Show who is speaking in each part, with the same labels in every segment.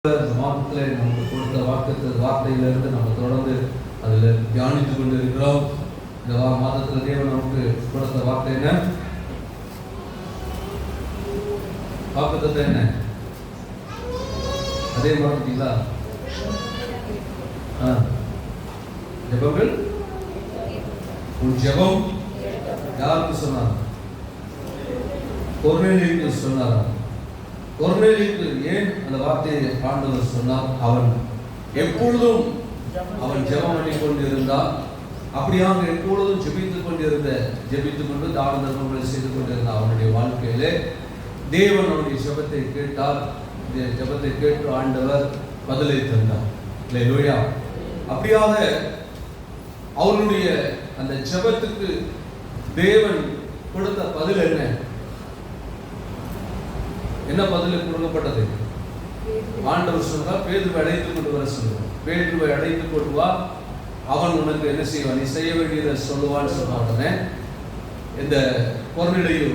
Speaker 1: மாதத்தில் நமக்கு கொடுத்த வார்த்தையிலிருந்து நம்ம தொடர்ந்து அதில் தியானித்து கொண்டு இருக்கிறோம். இந்த மாதத்தில் தேவன் நமக்கு கொடுத்த வார்த்தை என்ன? வாக்குத்தத்தம் என்ன? அதே மறந்துட்டீங்களா? ஜெபங்கள். உன் ஜெபம் யாருக்கு சொன்னார்? கொர்நேலியுக்கு சொன்னார். கொர்நேலியுக்கு ஏன் அந்த வார்த்தையை ஆண்டவர் சொன்னார்? அவன் எப்பொழுதும் ஜெபம் பண்ணி கொண்டு இருந்தான். அப்படியாக எப்பொழுதும் ஜெபித்துக் கொண்டு தான தர்மங்களை செய்து கொண்டிருந்த அவனுடைய வாழ்க்கையிலே தேவன் அவனுடைய ஜெபத்தை கேட்டார். ஜெபத்தை கேட்டு ஆண்டவர் பதிலை தந்தார். அல்லேலூயா. அப்படியாக அவனுடைய அந்த ஜெபத்துக்கு தேவன் கொடுத்த பதில் என்ன? என்ன பதில் கொடுக்கப்பட்டது? ஆண்டவர் சொல்றார், பேதுருவை அழைத்துக் கொண்டு வர சொல்லுவார். பேதுருவை அழைத்துக் கொண்டு வா, அவன் உனக்கு என்ன செய்வான்? நீ செய்ய வேண்டியதை சொல்லுவான்னு சொன்ன உடனே இந்த கொர்நேலியு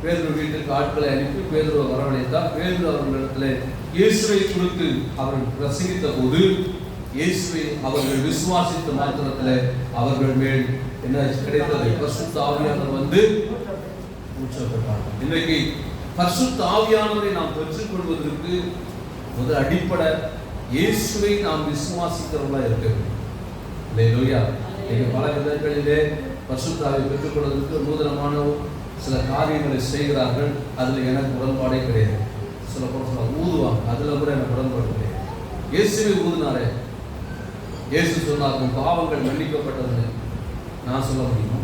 Speaker 1: பேதுரு வீட்டுக்கு ஆட்களை அனுப்பி பேதுருவை வரவழைத்தார். பேதுரு அவர்களிடத்தில் இயேசுவை குறித்து அவர்கள் பிரசங்கித்த போது இயேசுவை அவர்கள் விசுவாசித்த மாத்திரத்தில் அவர்கள் மேல் என்ன கிடைத்தது? பரிசுத்த ஆவியானவர் வந்து ஊற்றப்பட்டார். இன்றைக்கு பரிசுத்த ஆவியானவரை நாம் பெற்றுக்கொள்வதற்கு முதல் அடிப்படை இயேசுவை நாம் விசுவாசிக்கிறவர்களா இருக்க வேண்டும். அல்லேலூயா. பல விதங்களிலே பரிசுத்த ஆவியை பெற்றுக்கொள்வதற்கு நூதனமான சில காரியங்களை செய்கிறார்கள். அதில் எனக்கு உடன்பாடே கிடையாது. சில பொருள் ஊதுவாங்க, அதில் கூட எனக்கு உடன்பாடு கிடையாது. இயேசுவை ஊதுனாரே, இயேசு சொன்னார் உன் பாவங்கள் மன்னிக்கப்பட்டதுன்னு நான் சொல்ல முடியுமா?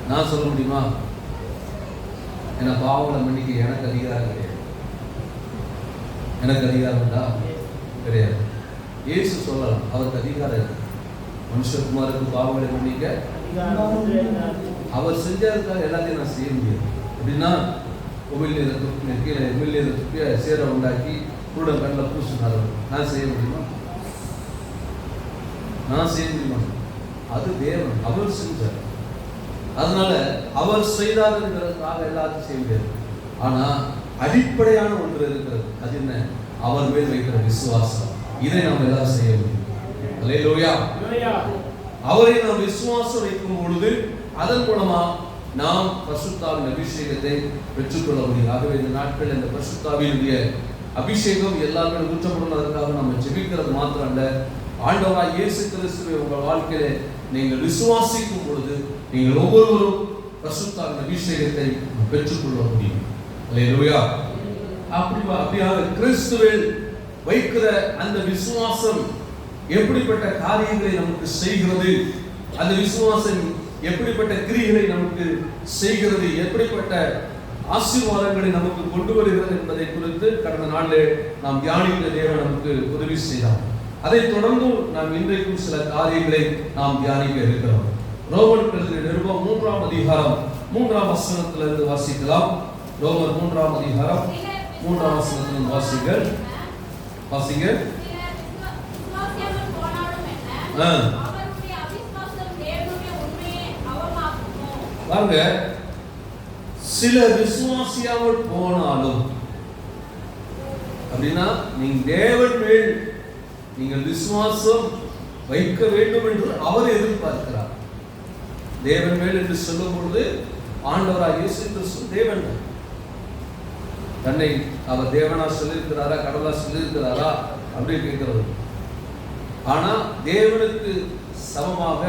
Speaker 1: நான் சொல்ல முடியுமா? என பாவங்களை மன்னிக்க எனக்கு அதிகாரம் கிடையாது. எனக்கு அதிகாரம் உண்டா? கிடையாது. இயேசு சொல்லலாம், அவருக்கு அதிகாரம் இருக்கு. மனுஷகுமாருக்கு பாவங்களை மன்னிக்க அவர் செஞ்சதுக்காக எல்லாத்தையும் நான் செய்ய முடியாது. அப்படின்னா கீழே எம்எல்ஏ சேர உண்டாக்கி கூட கண்ணில் பூசினார். நான் செய்ய முடியுமா? நான் செய்ய முடியுமா? அது தேவன், அவர் செஞ்சார். அதனால அவர் செய்தாருங்கிறதுக்காக எல்லாத்தையும் செய்ய முடியாது. ஆனா அடிப்படையான ஒன்று இருக்கிறது. அது என்ன? அவர் மேல் வைக்கிற விசுவாசம். இதை நாம் எல்லாரும் செய்ய முடியும். அல்லேலூயா. அவரை நாம் விசுவாசம் வைக்கும் பொழுது அதன் மூலமா நாம் பரிசுத்தாவின் அபிஷேகத்தை பெற்றுக்கொள்ள முடியும். ஆகவே இந்த நாட்கள் இந்த பரிசுத்தாவினுடைய அபிஷேகம் எல்லாருமே ஊற்றப்படுவதற்காக நம்ம ஜெபிக்கிறது மாத்திரம் அல்ல. ஆண்டவராய் இயேசு கிறிஸ்துவை உங்கள் வாழ்க்கையில நீங்கள் விசுவாசிக்கும் பொழுது நீங்கள் ஒவ்வொருவரும் பரிசுத்தாவின் அபிஷேகத்தை பெற்றுக்கொள்ள முடியும். அல்லேலூயா. அப்படியாக கிறிஸ்துவில் வைக்கிற அந்த விசுவாசம் எப்படிப்பட்ட காரியங்களை நமக்கு செய்கிறது, அந்த விசுவாசம் எப்படிப்பட்ட கிரியைகளை நமக்கு செய்கிறது, எப்படிப்பட்ட ஆசீர்வாதங்களை நமக்கு கொண்டு வருகிறது என்பதை குறித்து கடந்த நாளிலே நாம் தியானித்த தேவன் நமக்கு உதவி செய்தார். அதை தொடர்ந்து நாம் இன்றைக்கும் சில காரியங்களை நாம் தியானிக்க இருக்கிறோம். ரோமர் எழுதிய நிருபம் 3ஆம் அதிகாரம் 3ஆம் வசனத்திலிருந்து வாசிக்கலாம். ரோமர் 3ஆம் அதிகாரம் 3ஆம் வசனத்திலிருந்து வாசிங்க. பாருங்க, சில விசுவாசியாமல் போனாலும் அப்படின்னா நீங்க தேவன் மேல் நீங்கள் விசுவாசம் வைக்க வேண்டும் என்று அவர் எதிர்பார்க்கிறார். தேவன் மேல் என்று சொல்லும் பொழுது ஆண்டவராக இயேசு கிறிஸ்து தேவன். தன்னை அவர் தேவனா சொல்லியிருக்கிறாரா, கடவுளா சொல்லியிருக்கிறாரா அப்படின்னு கேட்கிறது. ஆனா தேவனுக்கு சமமாக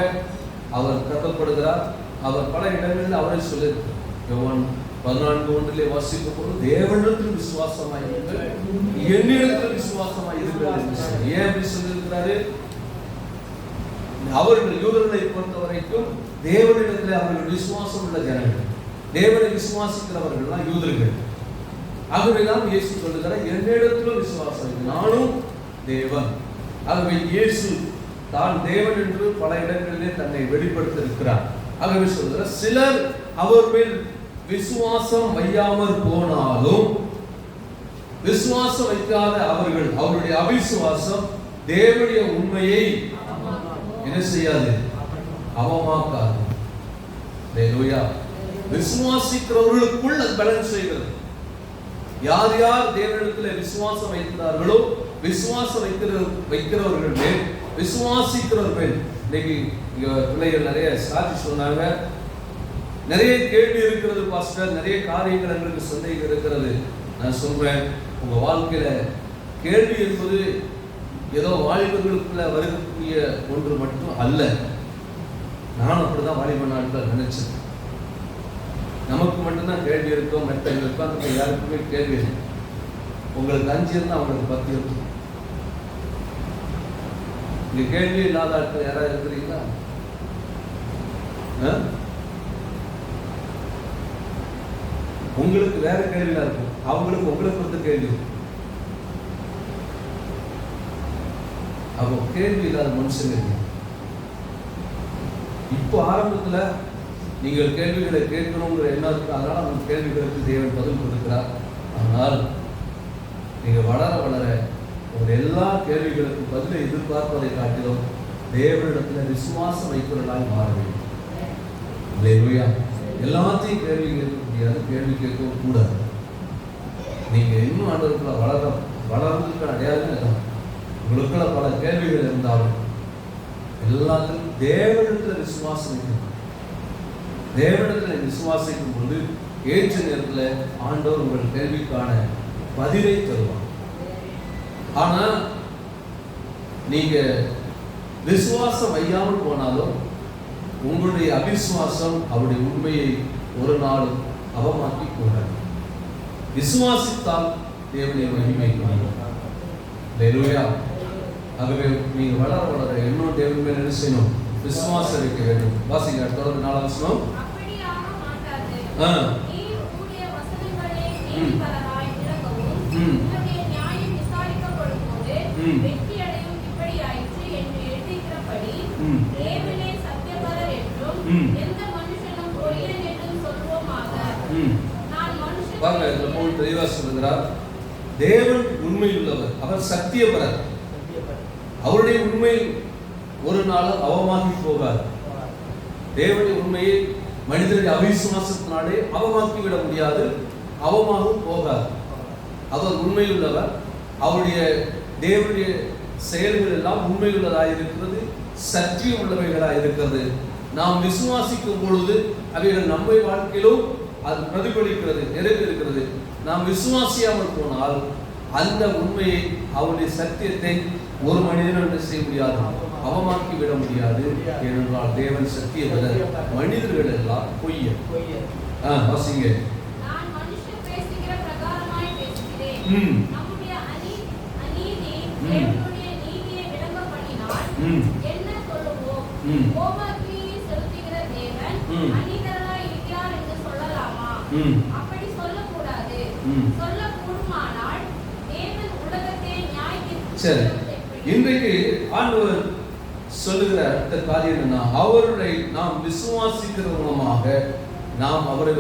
Speaker 1: அவர் கருதப்படுகிறார். அவர் பல இடங்களில் அவரை சொல்லியிருக்கிறார். யோவான் 14:1 வாசிக்கும் போது தேவனிடத்தில் விசுவாசமாயிருங்கள், என்னிடத்தில் விசுவாசமாயிருங்கள். ஏன் அப்படி சொல்லியிருக்கிறாரு? அவர்கள் யூதர்களை பொறுத்த வரைக்கும் தேவனிடத்தில் அவர்கள் விசுவாசம் உள்ள ஜனங்கள், தேவனை விசுவாசிக்கிறவர்கள் யூதர்கள். ஆகவேதான் இயேசு சொல்லுகிறார், என்னிடத்திலும் விசுவாசம், நானும் தேவன். ஆகவே இயேசு தான் தேவன் என்று பல இடங்களிலே தன்னை வெளிப்படுத்த இருக்கிறார். ஆகவே சொல்கிறார், சிலர் அவர் மேல் விசுவாசம் வையாமல் போனாலும் விசுவாசம் வைக்காத அவருடைய அவிசுவாசம் தேவனுடைய உண்மையை என்ன செய்யாது? அவமாக்காது. அல்லேலூயா. விசுவாசிக்கிறவர்களுக்குள் அது பலன் செய்கிறது. யார் யார் தேவனிடத்தில் விசுவாசம் வைக்கிறார்களோ, விசுவாசம் வைக்கிறவர்கள் மேல், விசுவாசிக்கிறவர்கள். இன்னைக்கு பிள்ளைகள் நிறைய சாட்சி சொன்னாங்க. நிறைய கேள்வி இருக்கிறது பாஸ்டர், நிறைய காரியங்கள் எங்களுக்கு சந்தேகம் இருக்கிறது. நான் சொல்றேன், உங்க வாழ்க்கையில கேள்வி என்பது ஏதோ வாலிபர்களுக்குள்ள வரக்கூடிய ஒன்று மட்டும் அல்ல. நான் அப்படிதான் வாலிப நாட்கள் நினைச்சேன். நமக்கு மட்டும்தான் கேள்வி இருக்கும், மற்றவங்களுக்கு அந்த யாருக்குமே கேள்வி இல்லை. உங்களுக்கு 5 இருந்தால் அவங்களுக்கு 10 இருக்கும். இங்க கேள்வி இல்லாத ஆட்கள் யாராவது இருக்கிறீங்களா? உங்களுக்கு வேற கேள்வியா இருக்கும், அவங்களுக்கு உங்களுக்கு வந்து கேள்வி. அப்போ கேள்வி இல்லாத மனுஷங்க. இப்போ ஆரம்பத்துல நீங்கள் கேள்விகளை கேட்கணுங்கிற எண்ணம் இருக்கு, அதனால அந்த கேள்விகளுக்கு தேவன் பதில் கொடுக்கிறார். ஆனால் நீங்க வளர வளர உங்கள் எல்லா கேள்விகளுக்கும் பதிலை எதிர்பார்ப்பதை காட்டிலும் தேவனிடத்துல விசுவாசம் வைக்கிறவர்களாய் மாற வேண்டும். எல்லாத்தையும் கேள்வி கேட்க முடியாது, கேள்வி கேட்கவும் கூடாது. நீங்க இன்னும் ஆண்டவருக்குள்ள வளர்றதுக்கு அடையாளம் உங்களுக்குள்ள பல கேள்விகள் இருந்தாலும் எல்லாத்திலும் தேவனிடத்துல விசுவாசம் வைக்கணும். தேவனிடத்துல விசுவாசிக்கும் போது ஏற்ற நேரத்தில் ஆண்டவர் உங்கள் கேள்விக்கான பதிலை தருவார். ஆனா நீங்க விசுவாசம் வையாமல் போனாலும் உங்களுடைய அவிசுவாசம் அவருடைய உண்மையை ஒரு நாளும் அவமாக்கி கூடாது. விசுவாசித்தால் தேவனுடைய மகிமைக்கு. ஆகவே நீங்க வளர வளர இன்னும் தேவன் மேல் என்ன செய்யணும்? விசுவாசம் வைக்க வேண்டும். வாசிங்க தொடர்ந்து 4ஆம் வசனம். தேவன் உண்மையுள்ளவர், அவர் சத்தியபரர். அவருடைய உண்மை ஒரு நாளும் அவமாக்கி போகாது. தேவனுடைய உண்மையை மனிதனுடைய அவிசுவாசத்தினாலே அவமாக்கி விட முடியாது, அவமாகவும் போகாது. அவர் உண்மையுள்ளவர். அவருடைய தேவனுடைய செயல்கள் எல்லாம் உண்மையுள்ளதாக இருக்கிறது, சத்தியம் உள்ளவைகளாக இருக்கிறது. நாம் விசுவாசிக்கும் பொழுது அவைகள் நம்ம வாழ்க்கையிலும் அது பிரதிபலிக்கிறது, நிறைவேறுகிறது. நாம் விசுவாசியாமல் போனால் அந்த உண்மையை, அவருடைய சத்தியத்தை ஒரு மனிதன் செய்ய முடியாது, அவமாக்கி விட முடியாது. ஏனென்றால் தேவன் சத்தியவதர், மனிதர்கள் எல்லாம் பொய்ய. வாசிங்க.
Speaker 2: அப்படி சொல்லக்கூடாது. சொல்லக்கூடுமானால் தேவன் உலகத்தை நியாயத்தீர்ப்பு.
Speaker 1: சரி, இன்றைக்கு ஆண்டவர் சொல்லுகிற அடுத்த காரியம் என்னன்னா, அவரை நாம் விசுவாசிக்கிற மூலமாக நாம் அவரை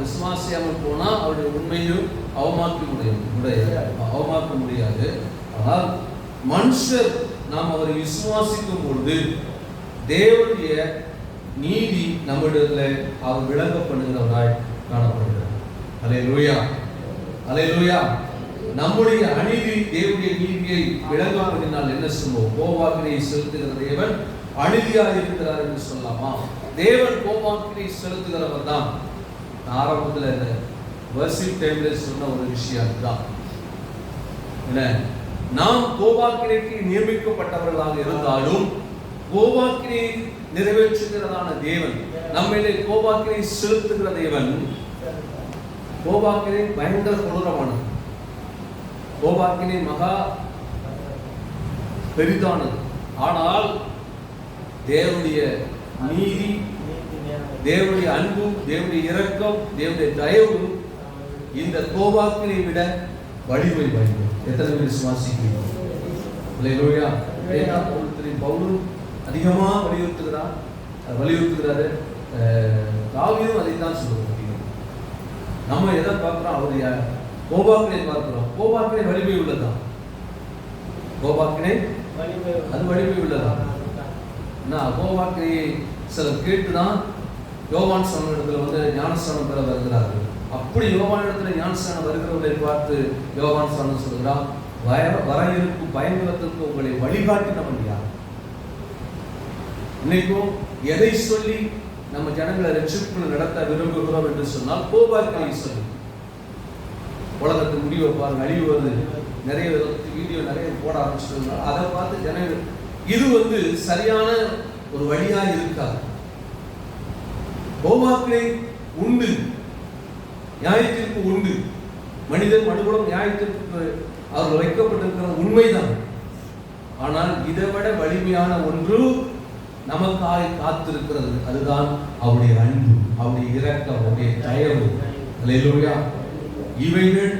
Speaker 1: விசுவாசியாமல் போனா அவருடைய உண்மையும் அவமாக்க முடியாது. ஆனால் மனுஷர் நாம் அவரை விசுவாசிக்கும் பொழுது தேவனுடைய நீதி நம்மிடத்தில் அவர் விளங்க பண்ணுகிறவராய் காணப்படுகிறார். அல்லேலூயா, அல்லேலூயா. நம்முடைய அநீதி தேவனுடைய நீதியை விளங்க பண்ணினால் என்ன சொல்லுவோம்? கோபாக்கினை செலுத்துகிற தேவன் அநீதியாக இருக்கிறார் என்று சொல்லலாமா? தேவன் கோபாக்கினை செலுத்துகிறவர் தான். ஆரம்பத்தில் இந்த வர்ஷிப் டைம்ல சொன்ன ஒரு விஷயம் தான் என்ன, நாம் கோபாக்கினைக்கு நியமிக்கப்பட்டவர்களாக இருந்தாலும் கோபாக்கினை நிறைவேற்றுகிறதான தேவன், நம்மிலே கோபாக்கினை செலுத்துகிற தேவன். கோபாக்கினை பயங்கர கொடூரமானது, கோபாக்கினை மகா பெரிதானது. ஆனால் தேவனுடைய நீதி, தேவனுடைய அன்பு, தேவனுடைய இரக்கம், தேவனுடைய தயவு இந்த கோபாக்கினை விட வலிமை வாய்ந்தது. எத்தனை பேர் விசுவாசிக்கிறீர்கள்? அல்லேலூயா. பவுல் அதிகமா வலியுறுத்துகிறாரு. தாவீதும் அதை தான் சொல்லுவோம். நம்ம எதை பார்க்கிறோம்? அவருடைய கோபாக்கினை பார்க்கிறோம். கோபாக்கினை வலிமை உள்ளதான். கோபாக்கினை அது வலிமை உள்ளதான். கோபாக்கினை சிலர் கேட்டுதான் யோவான் சொன்ன இடத்துல ஞானஸ்நானம் பெற வருகிறார்கள். அப்படி யோவானிடத்தில் ஞானஸ்நானம் வருகிறவர்களை பார்த்து யோவான் சாணம் சொல்கிறான், வர இருக்கும் பயங்கரத்திற்கு உங்களை வழிகாட்டினவன் யார்? இன்னைக்கும் எதை சொல்லி நம்ம ஜனங்களை ரட்சிப்புக்குள்ள நடத்த விரும்புகிறோம் என்று சொன்னால் கோபாக்களை சொல்லி. உலகத்துக்கு முடிவு பாருங்க, அழிவு வருது, நிறைய வீடியோ நிறைய போட ஆரம்பிச்சிருந்தால் அதை பார்த்து ஜனங்கள் இது சரியான ஒரு வழியா இருக்காது. கோபாக்களை உண்டு, நியாயத்திற்கு உண்டு, மனிதன் மனுகுலம் நியாயத்திற்கு அவர்கள் வைக்கப்பட்டிருக்கிற உண்மைதான். ஆனால் இதை விட வலிமையான ஒன்று நமக்காக காத்திருக்கிறது. அதுதான் அவருடைய அன்பு, அவருடைய இரக்கம், அவருடைய தயவு. அல்லேலூயா. இவைகள்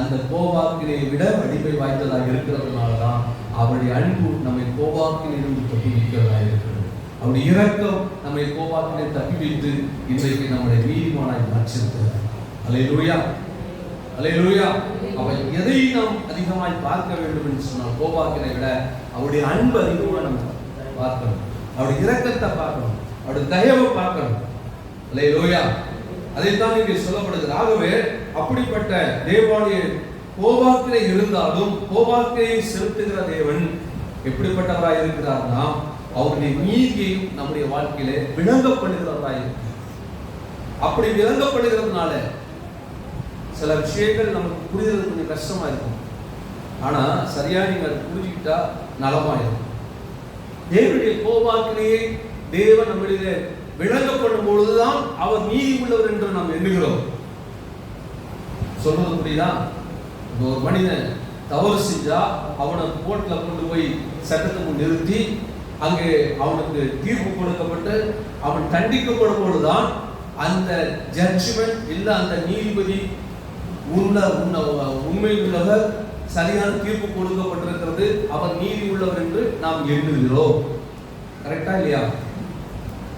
Speaker 1: அந்த கோபாக்கினை விட வலிமை வாய்ந்ததாக இருக்கிறதுனாலதான் அவருடைய அன்பு நம்மை கோபாக்கிலிருந்து தப்பி வைக்கிறதா இருக்கிறது. அவருடைய இரக்கம் நம்மை கோபாக்கினை தப்பி வைத்து இன்றைக்கு நம்முடைய நீதிமானாய் மாற்றிருக்கிறார். அல்லேலூயா, அல்லேலூயா. அவன் எதை நாம் அதிகமாய் பார்க்க வேண்டும் என்று சொன்னால் கோபாக்கினை விட அவருடைய அன்பு அதிகமாக நம்ம பார்க்கணும், அவருடைய இரக்கத்தை பார்க்கணும், அவருடைய தயவை பார்க்கணும். அல்லேலூயா. அதைத்தான் இங்கே சொல்லப்படுகிறது. ஆகவே அப்படிப்பட்ட தேவனுடைய கோபாக்கினை இருந்தாலும் கோபாக்கினை செலுத்துகிற தேவன் எப்படிப்பட்டவராய் இருக்கிறார்னா அவருடைய நீதியையும் நம்முடைய வாழ்க்கையிலே விளங்கப்படுகிறவராய் இருக்கிறார். அப்படி விளங்கப்படுகிறதுனால சில விஷயங்கள் நமக்கு புரிகிறது கொஞ்சம் கஷ்டமா இருக்கும். ஆனா சரியா நீங்க அதை புரிஞ்சுக்கிட்டா நலமாயிருக்கும். தேவனுடைய கோபாக்கினையை தேவன் நம்மிடையே விளங்கப்படும் பொழுதுதான் அவர் நீதி உள்ளவர் என்று நாம் எண்ணுகிறோம். சொல்றது புரியுதா? ஒரு மனிதன் தவறு செஞ்சா அவனை கோர்ட்ல கொண்டு போய் சட்டத்துக்கு நிறுத்தி அங்கே அவனுக்கு தீர்ப்பு கொடுக்கப்பட்டு அவன் தண்டிக்கப்படும் பொழுதுதான் அந்த ஜட்ஜ்மெண்ட் இல்ல அந்த நீதிபதி உண்மை உள்ளவர், சரியான தீர்ப்பு கொடுக்கப்பட்டிருக்கிறது, அவர் நீதி உள்ளவர் என்று நாம் எண்ணுகிறோம். கரெக்டா இல்லையா?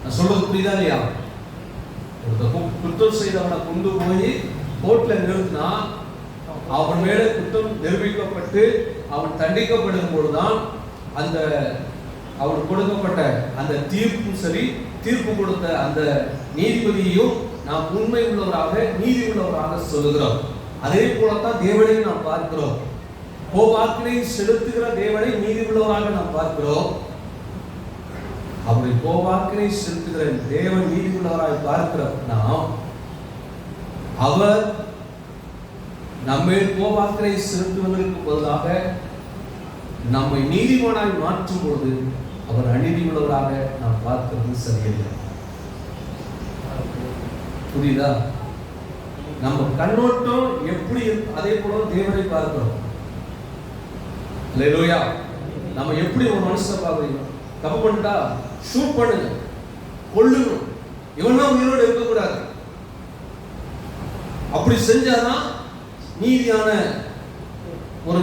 Speaker 1: நான் சொல்றது புரியுதா இல்லையா? குற்றம் செய்தவனை கொண்டு போய் கோர்ட்ல நிறுத்தினா அவன் மேல குற்றம் நிரூபிக்கப்பட்டு அவன் தண்டிக்கப்படும் பொழுதுதான் அந்த அவன் கொடுக்கப்பட்ட அந்த தீர்ப்பும் சரி, தீர்ப்பு கொடுத்த அந்த நீதிபதியையும் நாம் உண்மை உள்ளவராக நீதி உள்ளவராக சொல்லுகிறோம். அதே போலத்தான் தேவனையும் நாம் பார்க்கிறோம். கோபாக்கினை செலுத்துகிற தேவனை நீதி உள்ளவராக நாம் பார்க்கிறோம். அவருடைய கோபாக்கினை செலுத்துகிற தேவன் நீதி உள்ளவராக பார்க்கிற நாம் அவர் நம்மை கோபாக்கினை செலுத்துவதற்கு பதிலாக நம்மை நீதிமானாய் மாற்றும் பொழுது அவர் அநீதி உள்ளவராக நாம் பார்க்கிறது சரியில்லை. புரியுதா? நம்ம கண்ணோட்டம் எப்படி அதே போல தேவனை பார்க்கிறோம். அல்லேலூயா. நம்ம எப்படி ஒரு மனுஷனை பார்க்கிறோம்? தப்பு பண்ணிட்டா ஷூட் பண்ணுங்க, கொல்லுங்க, இவனா உயிரோடு இருக்கக்கூடாது. அப்படி செஞ்சாதான் நீதியான ஒரு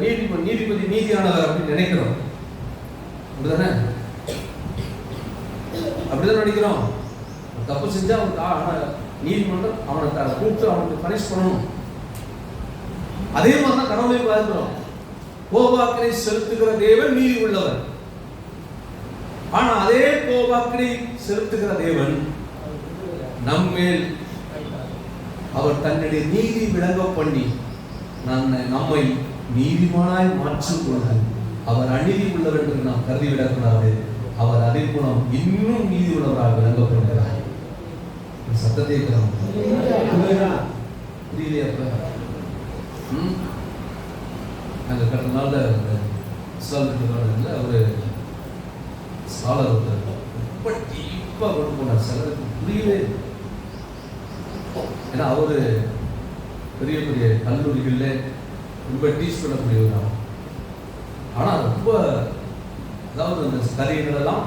Speaker 1: நீதிபதி நீதியானவர் அப்படின்னு நினைக்கிறோம். அப்படிதானே? அப்படிதான் நினைக்கிறோம். தப்பு செஞ்சா அவன் நீதிமன்றம் அவனை கூப்பிட்டு அவனுக்கு பனிஷ் பண்ணணும். அதே மாதிரிதான் கடவுளையும் பார்க்கிறோம். கோபாக்கினை செலுத்துகிற தேவன் நீதி உள்ளவர். ஆனா அதே கோபாக்கினை செலுத்துகிற தேவன் நம்மேல் அவர் தன்னுடைய நீதி விளங்க பண்ணி நம்மை நீதிமானாய் மாற்றும் பொழுது அவர் அநீதி உள்ளவர் என்று நாம் கருதிவிடக்கூடாது. அவர் அதே மூலம் இன்னும் நீதி உள்ளவராக விளங்கப்படுகிறார். சத்தத்தை புரியலையா? அங்க கடந்த நாள்ல ஒரு ஸ்காலர் ரொம்ப டீப்பா கொண்டு போனார். சிலருக்கு புரியவே. ஏன்னா அவரு பெரிய பெரிய கல்லூரிகள்ல ரொம்ப டீச் பண்ணக்கூடியவர். ஆனா ரொம்ப அதாவது அந்த கதைகள் எல்லாம்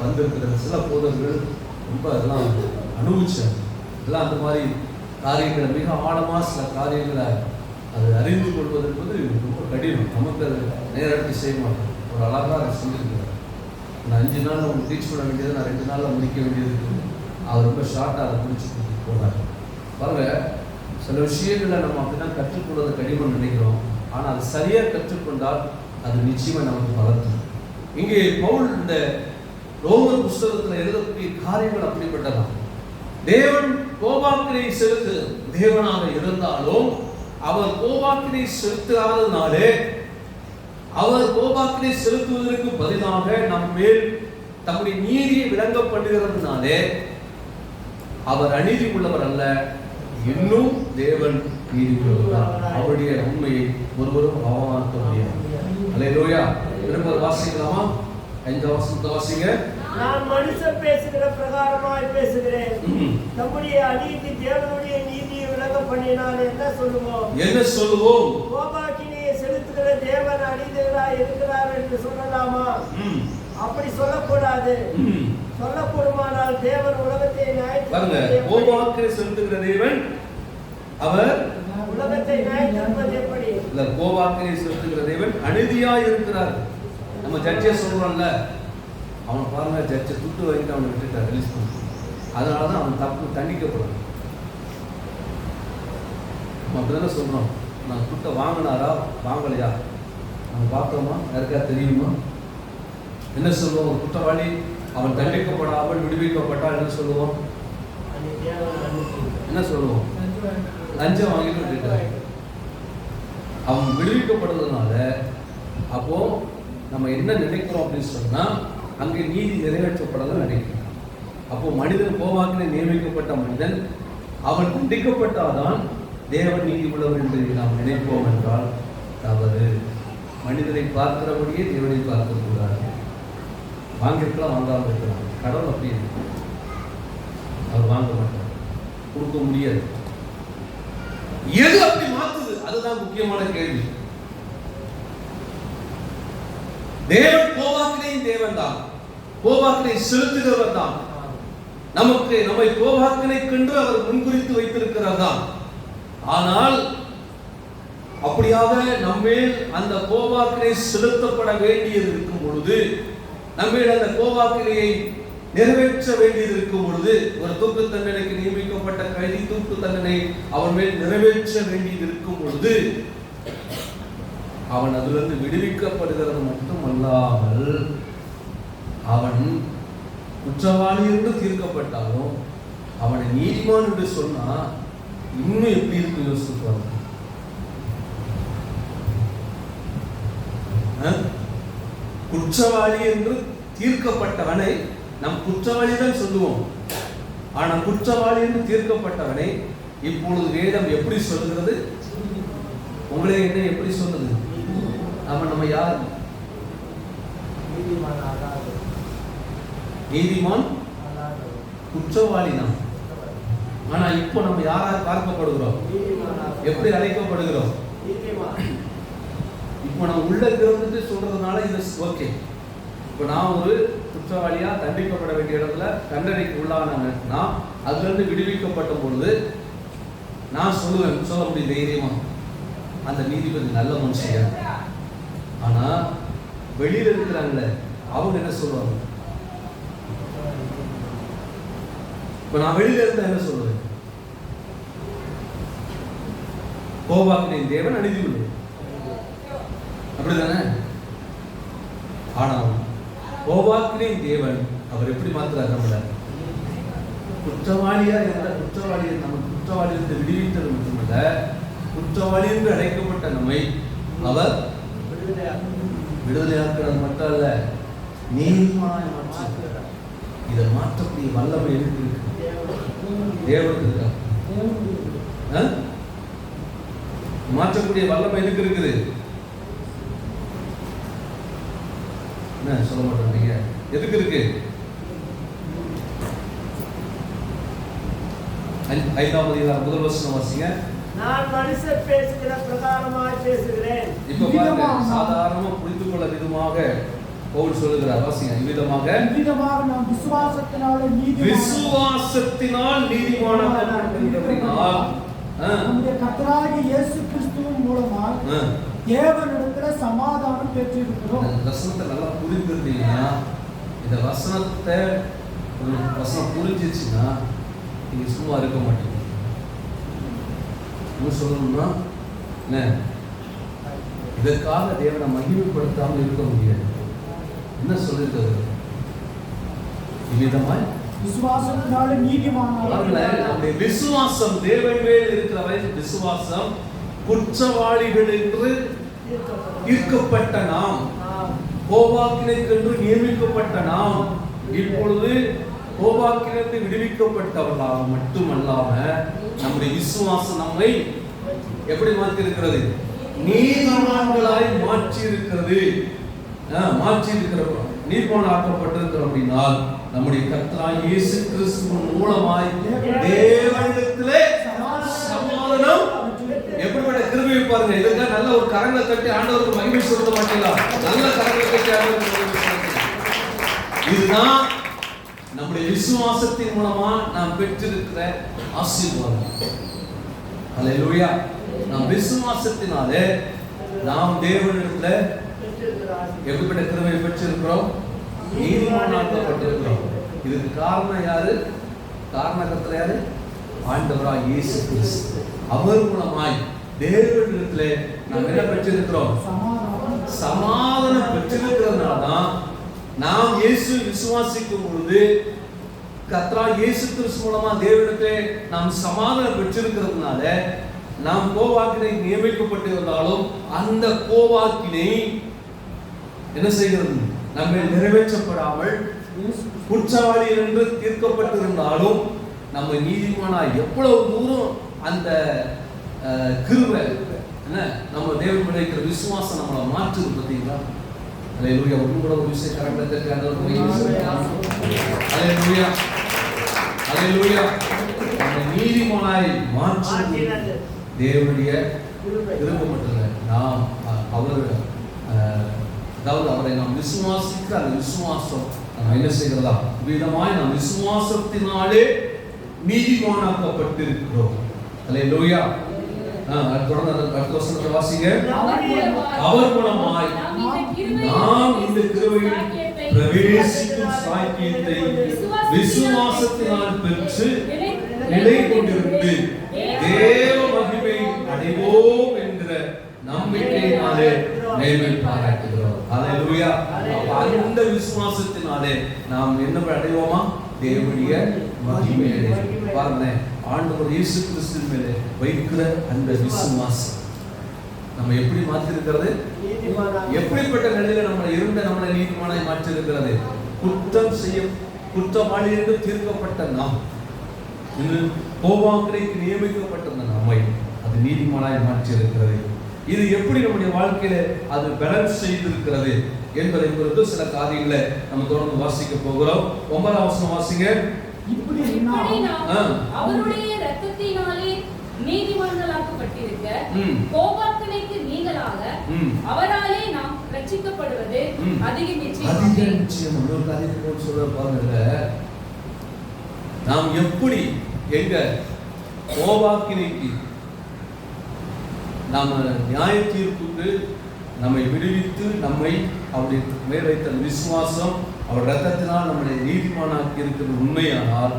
Speaker 1: வந்திருக்கிற சில போதர்கள் ரொம்ப அதெல்லாம் அனுபவிச்சாங்க. எல்லாம் அந்த மாதிரி காரியங்களை மிக ஆழமா சில காரியங்களை அது அறிந்து கொள்வது என்பது ரொம்ப கடினம். நமக்கு அது நேரடி செய்ய மாட்டோம். ஒரு அழகாக அதை செஞ்சிருக்கிறார். நான் 5 நாள் அவங்க டீச் பண்ண வேண்டியது நான் 2 நாளில் முடிக்க வேண்டியது இருக்குது. அவர் ரொம்ப ஷார்ட்டாக அதை முடிச்சு போனார். பாருங்க, சில விஷயங்களை நம்ம அப்படிதான் கற்றுக்கொள்வது கடினம் நினைக்கிறோம். ஆனால் அது சரியாக கற்றுக்கொண்டால் அது நிச்சயமாக நமக்கு வளர்த்தும். இங்கே பவுல் இந்த ரோமர் புஸ்தகத்தில் எழுதக்கூடிய காரியங்கள் அப்படிப்பட்டதான். தேவன் கோபாக்கினை செலுத்து தேவனாக இருந்தாலும் அவர் கோபாக்கினை செலுத்தாதனாலே, அவர் கோபாக்கினை செலுத்துவதற்கு பதிலாக நம் மேல் தம்முடைய நீதியை விளங்க பண்ணுகிறதுனாலே அவர் அநீதி உள்ளவர் அல்ல, இன்னும் தேவன் நீதி உள்ளவர். அவருடைய உண்மையை ஒருவரும் அவமாக்க முடியாது. அல்லேலூயா. திரும்ப வாசிக்கலாமா? 5 வசனத்தை வாசிங்க.
Speaker 3: நான் மனுஷர் பேசுகிற பிரகாரமாய் பேசுகிறேன். நம்முடைய அநீதி தேவனுடைய நீதியை விளங்க பண்ணினால் என்ன சொல்லுவோம்?
Speaker 1: என்ன சொல்லுவோம்?
Speaker 3: கோபாக்கினையை செலுத்துகிற தேவன் அநீதிகளாய் இருக்கிறார் என்று சொல்லலாமா? அப்படி சொல்லக்கூடாது. சொல்லக்கூடுமானால் தேவன் உலகத்தை நியாயத்தீர்ப்பது
Speaker 1: கோபாக்கினை செலுத்துகிற தேவன் அவர்
Speaker 3: உலகத்தை நியாயத்தீர்ப்பது எப்படி?
Speaker 1: இல்ல, கோபாக்கினை செலுத்துகிற தேவன் அநீதியாய் இருக்கிறார். நம்ம ஜட்ஜே சொல்றோம்ல, அவன் பாருங்க ஜட்ஜை துட்டு வாங்கிட்டு அவனை விட்டுட்டார், ரிலீஸ் பண்ண. அதனாலதான் அவன் தப்பு தண்டிக்கப்படும். நம்ம அப்படிதானே சொல்றோம். நான் துட்டை வாங்கினாரா வாங்கலையா நம்ம பார்த்தோமா? யாருக்கா தெரியுமா? என்ன சொல்லுவோம்? ஒரு குற்றவாளி அவன் தண்டிக்கப்படாமல் விடுவிக்கப்பட்டால் என்ன சொல்லுவோம்? என்ன சொல்லுவோம்? லஞ்சம் வாங்கிட்டு விட்டுட்டார். அவன் விடுவிக்கப்படுறதுனால அப்போ நம்ம என்ன நினைக்கிறோம் அப்படின்னு சொன்னா, அங்கே நீதி நிறைவேற்றப்படலாம் நினைக்கிறோம். அப்போ மனிதன் கோபாக்கினை நியமிக்கப்பட்ட மனிதன் அவன் தண்டிக்கப்பட்டாதான் தேவன் நீதி உள்ளவர் என்று நாம் நினைப்போம் என்றால் தவறு. மனிதனை பார்க்கிறபடியே தேவனை பார்க்க கூடாது. வாங்கிருக்கலாம், வாங்காமல் இருக்கலாம். கடவுள் அப்படி அவர் வாங்க மாட்டார், கொடுக்க முடியாது. எது அப்படி மாத்துது? அதுதான் முக்கியமான கேள்வி. தேவன் கோபாக்கினையும் தேவன் தான், கோபாக்கினை செலுத்துகிறவர் தான். நமக்கு நம்மை கோபாக்கினை கண்டு அவர் முன்குறித்து வைத்திருக்கிறார் தான். ஆனால் அப்படியாக நம்மேல் அந்த கோபாக்கினை செலுத்தப்பட வேண்டியது இருக்கும் பொழுது, நம்மேல் அந்த கோபாக்கினையை நிறைவேற்ற வேண்டியது இருக்கும் பொழுது, ஒரு தூக்கு தண்டனைக்கு நியமிக்கப்பட்ட கைதி தூக்கு தண்டனை அவன் மேல் நிறைவேற்ற வேண்டியது இருக்கும் பொழுது, அவன் அதிலிருந்து விடுவிக்கப்படுகிறது மட்டுமல்லாமல் அவன் குற்றவாளி என்று தீர்க்கப்பட்டாலும் அவனை நீதிமான் என்று சொன்னா இன்னும் எப்படி இருக்கு யோசிப்பாங்க. குற்றவாளி என்று தீர்க்கப்பட்டவனை நம் குற்றவாளிதான் சொல்லுவோம். ஆனா குற்றவாளி என்று தீர்க்கப்பட்டவனை இப்பொழுது வேதம் எப்படி சொல்லுகிறது? உங்களே என்ன எப்படி சொல்லுது? அவன் நம்ம யார்? நீதிமான், குற்றவாளி தான். ஆனா இப்போ நம்ம யாராக பார்க்கப்படுகிறோம்? எப்படி அழைக்கப்படுகிறோம்? இப்போ நம்ம உள்ள இருந்துட்டு சொல்றதுனால இது ஓகே. இப்போ நான் ஒரு குற்றவாளியா தண்டிக்கப்பட வேண்டிய இடத்துல தண்டனைக்கு உள்ளானா அதுல இருந்து விடுவிக்கப்பட்ட பொழுது நான் சொல்லுவேன், சொல்ல முடியும் தைரியமா, அந்த நீதிபதி நல்ல மனுஷன். ஆனா வெளியில இருக்கிறாங்களே அவங்க என்ன சொல்லுவாங்க? இப்ப நான் வெளியில இருந்தா என்ன சொல்லுவேன்? கோபாக்கினை தேவன் அநீதி உள்ளவர், அப்படிதானே? ஆனா கோபாக்கினை தேவன் அவர் எப்படி மாத்துறாரு? நம்மள குற்றவாளியா இருந்த குற்றவாளியை நம்ம குற்றவாளியிலிருந்து விடுவித்தது மட்டுமல்ல, குற்றவாளி என்று அழைக்கப்பட்ட நம்மை அவர் விடுதலையாக்குறது மட்டும் அல்ல, நீதிமானாய் மாற்றுகிறார். இதை மாற்றக்கூடிய வல்லமை எதுக்கு இருக்கு? தேவனுக்கு இருக்கா? மாற்றக்கூடிய வல்லமை எதுக்கு இருக்குது? என்ன சொல்ல மாட்டேங்க? எதுக்கு இருக்கு? 5ஆம் அதிகாரம் முதல் வசனம் வாசிங்க.
Speaker 3: நான் மனுஷர் பேசுகிற பிரகாரமாய் பேசுகிறேன்.
Speaker 1: இப்ப பாருங்க, சாதாரணமா புரிந்து கொள்ள விதமாக பவுல் சொல்லுகிறார். வாசிங்க. இவ்விதமாக
Speaker 4: நாம் விசுவாசத்தினால்
Speaker 1: நீதிமானாக்கப்பட்டபடியினால்
Speaker 4: நம்முடைய கர்த்தராகிய இயேசு கிறிஸ்துவின் மூலமாக தேவனிடத்தில் சமாதானம் பெற்றிருக்கிறோம்.
Speaker 1: இந்த வசனத்தை நல்லா புரிஞ்சிருந்தீங்கன்னா, இந்த வசனத்தை வசனம் புரிஞ்சிச்சுன்னா நீங்க சும்மா இருக்க மாட்டீங்க. சொல்லணும்னா என்ன, இதற்காக தேவனை மகிமைப்படுத்தாமல் இருக்க முடியாது. என்ன சொல்லிருக்கிறது? இவ்விதமாய்
Speaker 4: விசுவாசத்தினாலே நீதிமானாக
Speaker 1: பாருங்களேன், நம்முடைய விசுவாசம் தேவன் மேல் இருக்கிற விசுவாசம் குற்றவாளிகள் என்று தீர்க்கப்பட்ட நாம், கோபாக்கினைக்கென்று நியமிக்கப்பட்ட நாம் இப்பொழுது கோபாக்கினத்தை விடுவிக்கப்பட்டவர்களாக மட்டுமல்லாம நம்முடைய விசுவாசம் நம்மை எப்படி மாற்றி இருக்கிறது? நீதிமான்களாய் மாற்றி இருக்கிறது. மாற்றி இருக்கிறோம், நீதிமானாக்கப்பட்டிருக்கிறோம். அப்படின்னா நம்முடைய கர்த்தராகிய இயேசு கிறிஸ்துவின் மூலமாய் தேவனிடத்திலே சமாதானம். எப்படிப்பட்ட கிருபையை பாருங்க. இதற்காக நல்ல ஒரு கரங்களை தட்டி ஆண்டவருக்கு மகிமை செலுத்த மாட்டீங்களா? நல்ல கரங்களை தட்டி ஆண்டவருக்கு மகிமை செலுத்துங்க. இதுதான் நம்முடைய விசுவாசத்தின் மூலமா நாம் பெற்றிருக்கிற ஆசீர்வாதம். அல்லேலூயா. நாம் விசுவாசத்தினாலே நாம் தேவனிடத்துல எப்படிப்பட்ட கிருபையை பெற்றிருக்கிறோம்? நீதிமானாக்கப்பட்டிருக்கிறோம். இதுக்கு காரணம் யாரு? காரணகர்த்தர் யாரு? ஆண்டவராகிய இயேசு கிறிஸ்து. அவர் மூலமாய் தேவனிடத்திலே நாம் என்ன பெற்றிருக்கிறோம்? சமாதானம் பெற்றிருக்கிறதுனால தான் நாம் இயேசு விசுவாசிக்கும் பொழுது கர்த்தராகிய இயேசு கிறிஸ்து மூலமா தேவனிடத்திலே நாம் சமாதானம் பெற்றிருக்கிறதுனால நாம் கோபாக்கினை நியமிக்கப்பட்டிருந்தாலும் அந்த கோபாக்கினை என்ன செய்கிறது? நம்ம நிறைவேற்றப்படாமல் குற்றவாளி என்று தீர்க்கப்பட்டிருந்தாலும் நம்ம நீதிமானாய் எவ்வளவு தூரம் அந்த கிருபை என்ன நம்ம தேவன் கிடைக்கிற விசுவாசம் நம்மளை மாற்றுது. பார்த்தீங்களா? அல்லேலூயா. ஒன்று கூட ஒரு விஷயம் கரெக்டாக அல்லேலூயா, அல்லேலூயா. நம்ம நீதிமானாய் மாற்று தேவனுடைய கிருபை மட்டும் இல்லை, நாம் அவர் அதாவது அவரை நாம் விசுவாசிக்க அந்த விசுவாசம் நம்ம என்ன செய்கிறதா? விதமாய் நாம் விசுவாசத்தினாலே நீதிமானாக்கப்பட்டிருக்கிறோம். அல்லேலூயா. அடுத்த வசனத்தை வாசிங்க. அவர் மூலமாய் நாம் இந்த கிருபையில் பிரவேசிக்கும் சாக்கியத்தை விசுவாசத்தினால் பெற்று நிலை கொண்டிருந்து தேவ மகிமை அடைவோம் என்கிற நம்பிக்கையினாலே மேன்மை பாராட்டுகிறோம். அல்லேலூயா. அந்த விசுவாசத்தினாலே நாம் என்ன அடைவோமா? தேவனுடைய மகிமை அடைவோம். பாருங்க, ஆண்டவர் இயேசு கிறிஸ்துவின் மேலே வைக்கிற அந்த விசுவாசம் நம்ம எப்படி மாற்றி இருக்கிறது? எப்படிப்பட்ட நிலையில நம்ம இருந்த நம்மளை நீதிமானாய் மாற்றி இருக்கிறது? குற்றம் செய்ய குற்றவாளி என்று தீர்க்கப்பட்ட நாம், கோபாக்கினைக்கு நியமிக்கப்பட்ட நம்மை அது நீதிமானாய் மாற்றி இருக்கிறது. இது எப்படி நம்முடைய வாழ்க்கையில அது பேலன்ஸ் செய்திருக்கிறது என்பதை குறித்து சில காரியங்களை நம்ம தொடர்ந்து வாசிக்க போகிறோம். 9ஆம் வசனம் வாசிங்க.
Speaker 4: இப்படி
Speaker 2: அவருடைய இரத்தத்தினாலே நீதிமான்களாக்கப்பட்டிருக்க கோபாக்கினைக்கு நீங்களாக அவராலே நாம் ரட்சிக்கப்படுவது அதிக நிச்சயம்.
Speaker 1: இன்னொரு காரியத்தை சொல்ல பாருங்க, நாம் எப்படி எங்க கோபாக்கினைக்கு நாம நியாய தீர்ப்புக்கு நம்மை விடுவித்து நம்மை அவருடைய மேல் வைத்த விசுவாசம் அவர் ரத்தத்தினால் நம்மளை நீதிமானாக்கி இருக்கிறது உண்மையானால்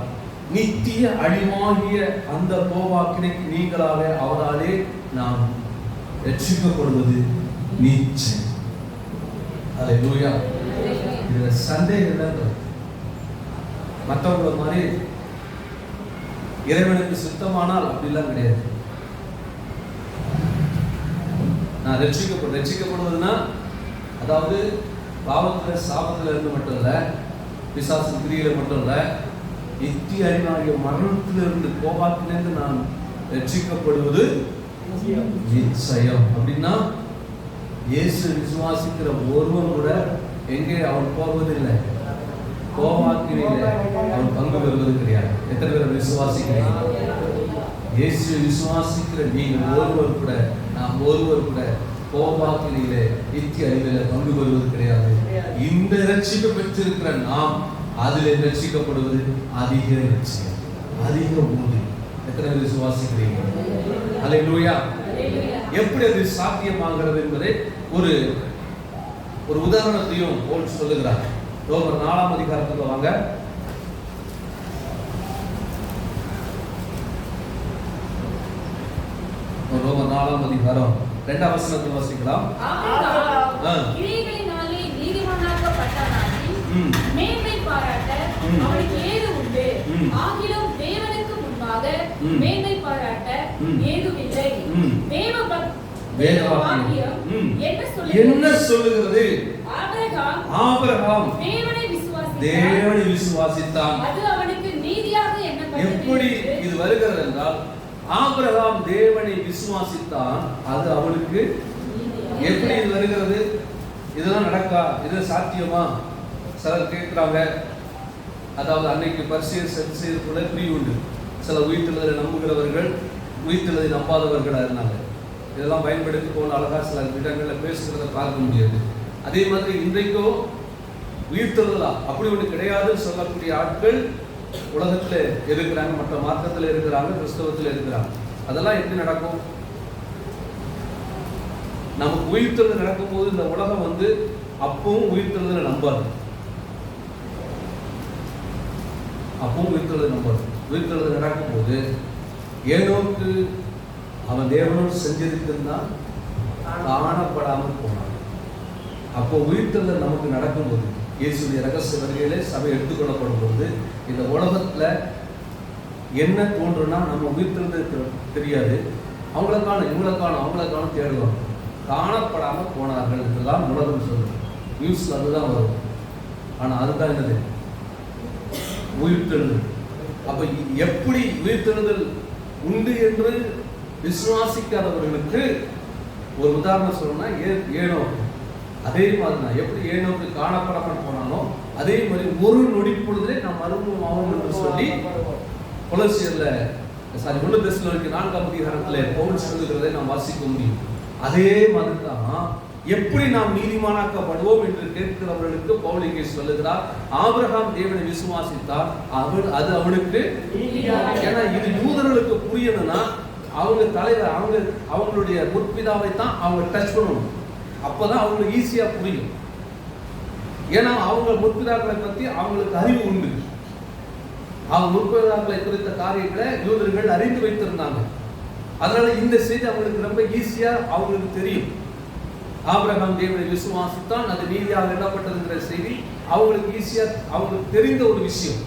Speaker 1: நித்திய அழிவாகிய அந்த கோபாக்கினைக்கு நீங்களாக அவராலே நாம் ரட்சிக்கப்படுவது நிச்சயம். அல்லேலூயா. இதுல சந்தேகம் இல்லை. மற்றவங்கள மாதிரி இறைவனுக்கு சுத்தமானால் அப்படிலாம் கிடையாது. நான் ரட்சிக்கப்படுவதுன்னா அதாவது பாவத்துல சாபத்துல இருந்து மட்டும் இல்ல, பிசாசு கிரியில மட்டும் இல்ல, நித்திய அழிவாகிய மரணத்திலிருந்து கோபாக்கிலிருந்து நான் ரட்சிக்கப்படுவது நிச்சயம். அப்படின்னா இயேசு விசுவாசிக்கிற ஒருவன் கூட எங்கே அவன் போவதில்லை, கோபாக்கினில அவன் பங்கு பெறுவது கிடையாது. எத்தனை பேர் விசுவாசிக்கிறீங்க? இயேசு விசுவாசிக்கிற நீங்கள் ஒருவர் கூட, நாம் ஒருவர் கூட கோபாக்கினிலே நித்திய அழிவில பங்கு பெறுவது கிடையாது. இந்த ரட்சிப்பு பெற்றிருக்கிற நாம் அதில் ரட்சிக்கப்படுவது அதிக நிச்சயம், அதிக உறுதி. எத்தனை பேர் விசுவாசிக்கிறீங்க? அல்லேலூயா. எப்படி அது சாத்தியமாகிறது என்பதை ஒரு உதாரணத்தையும் போல் சொல்லுகிறார். ரோமர் 4ஆம் அதிகாரத்துக்கு வாங்க. ரோமர் 4ஆம் அதிகாரம் 2ஆம் வசனத்தை வாசிக்கலாம்.
Speaker 2: கிரியைகளினாலே நீதிமானாக்கப்பட்டானாகி மேன்மை பாராட்ட அவனுக்கு ஏது உண்டு? மேன்மை பாராட்ட ஏதுமில்லை.
Speaker 1: வேத வாக்கியம் என்ன சொல்லுகிறது? ஆபிரகாம் தேவனை விசுவாசித்தான்,
Speaker 2: அது அவனுக்கு நீதியாக எண்ணப்பட்டது.
Speaker 1: எப்படி இது வருகிறது என்றால், ஆபிரகாம் தேவனை விசுவாசித்தான், அது அவனுக்கு எப்படி இது வருகிறது? இதெல்லாம் நடக்கா? இது சாத்தியமா? சிலர் கேட்கிறாங்க. அதாவது அன்னைக்கு பரிசேயர் சதுசேயருக்குள்ள பிரிவு உண்டு. சில உயிர்த்தெழுதலை நம்புகிறவர்கள், உயிர்த்தெழுதலை நம்பாதவர்களா இருந்தாங்க. இதெல்லாம் பயன்படுத்தி போன அழகா சில இடங்களில் பேசுகிறத பார்க்க முடியாது. அதே மாதிரி இன்றைக்கும் உயிர்த்தெழுதலா அப்படி ஒன்று கிடையாதுன்னு சொல்லக்கூடிய ஆட்கள் உலகத்தில் இருக்கிறாங்க, மற்ற மார்க்கத்தில் இருக்கிறாங்க, கிறிஸ்தவத்தில் இருக்கிறாங்க. அதெல்லாம் எப்படி நடக்கும்? நமக்கு உயிர்த்தெழுதல் நடக்கும்போது இந்த உலகம் அப்பவும் உயிர்த்தெழுதலை நம்பாது. அப்பவும் உயிர்த்தெழுதலை நம்பாது. உயிர்த்தெழுதல் நடக்கும்போது ஏனோக்கு அவன் தேவனோடு செஞ்சிருந்தான், காணப்படாமல் போனான். அப்போ உயிர்த்தெழுதல் நமக்கு நடக்கும்போது, இயேசுடைய ரகசிய வருகையிலே சபை எடுத்துக்கொள்ளப்படும் போது, இந்த உலகத்துல என்ன தோன்றுனா நம்ம உயிர்த்தெழுதல் தெரியாது, அவங்களுக்கான இவங்களுக்கான அவங்களுக்கான தேடுவாங்க. காணப்படாமல் போனார்கள் என்றெல்லாம் உலகம் சொல்லுது. நியூஸ்ல அதுதான் வரும். ஆனா அதுதான் என்னது? உயிர்த்தெழுதல். அப்ப எப்படி உயிர்த்தெழுதல் உண்டு என்று விசுவாசிக்காதவர்களுக்கு ஒரு உதாரணம் சொல்லணும்னா ஏனோக்கு. அதே மாதிரி தான் எப்படி ஏனோக்கு காணப்படாமல் போனாலும் அதே மாதிரி ஒரு நொடி பொழுதே நாம் மறுபடியும் ஆகும் என்று சொல்லி கொலோசியர்ல 1 தெசலோனிக்கேயர் 4ஆம் அதிகாரத்திலே பவுல் சொல்லுகிறதை நாம் வாசிக்க முடியும். அதே மாதிரி தான் எப்படி நாம் நீதிமானாக்கப்படுவோம் என்று கேட்கிறவர்களுக்கு பவுல் இங்கே சொல்லுகிறார், ஆபிரகாம் தேவனை விசுவாசித்தார், அது அவனுக்கு. ஏன்னா இது யூதர்களுக்கு புரியணும்னா அவங்க தலைவர் அவங்களுடைய முற்பிதாவை தான் அவங்க டச் பண்ணணும். அப்பதான் அவங்களுக்கு ஈஸியா புரியும். ஏன்னா அவங்க முற்பிதாக்களை பத்தி அவங்களுக்கு அறிவு உண்டு. அவங்க முற்பிதாக்களை குறித்த காரியங்களை யூதர்கள் அறிந்து வைத்திருந்தாங்க. அதனால இந்த செய்தி அவங்களுக்கு ரொம்ப ஈஸியா அவங்களுக்கு தெரியும். ஆபிரகாம் தேவனை விசுவாசித்தான், அது நீதியாக எண்ணப்பட்டதுங்கிற செய்தி அவங்களுக்கு ஈஸியா அவங்களுக்கு தெரிந்த ஒரு விஷயம்.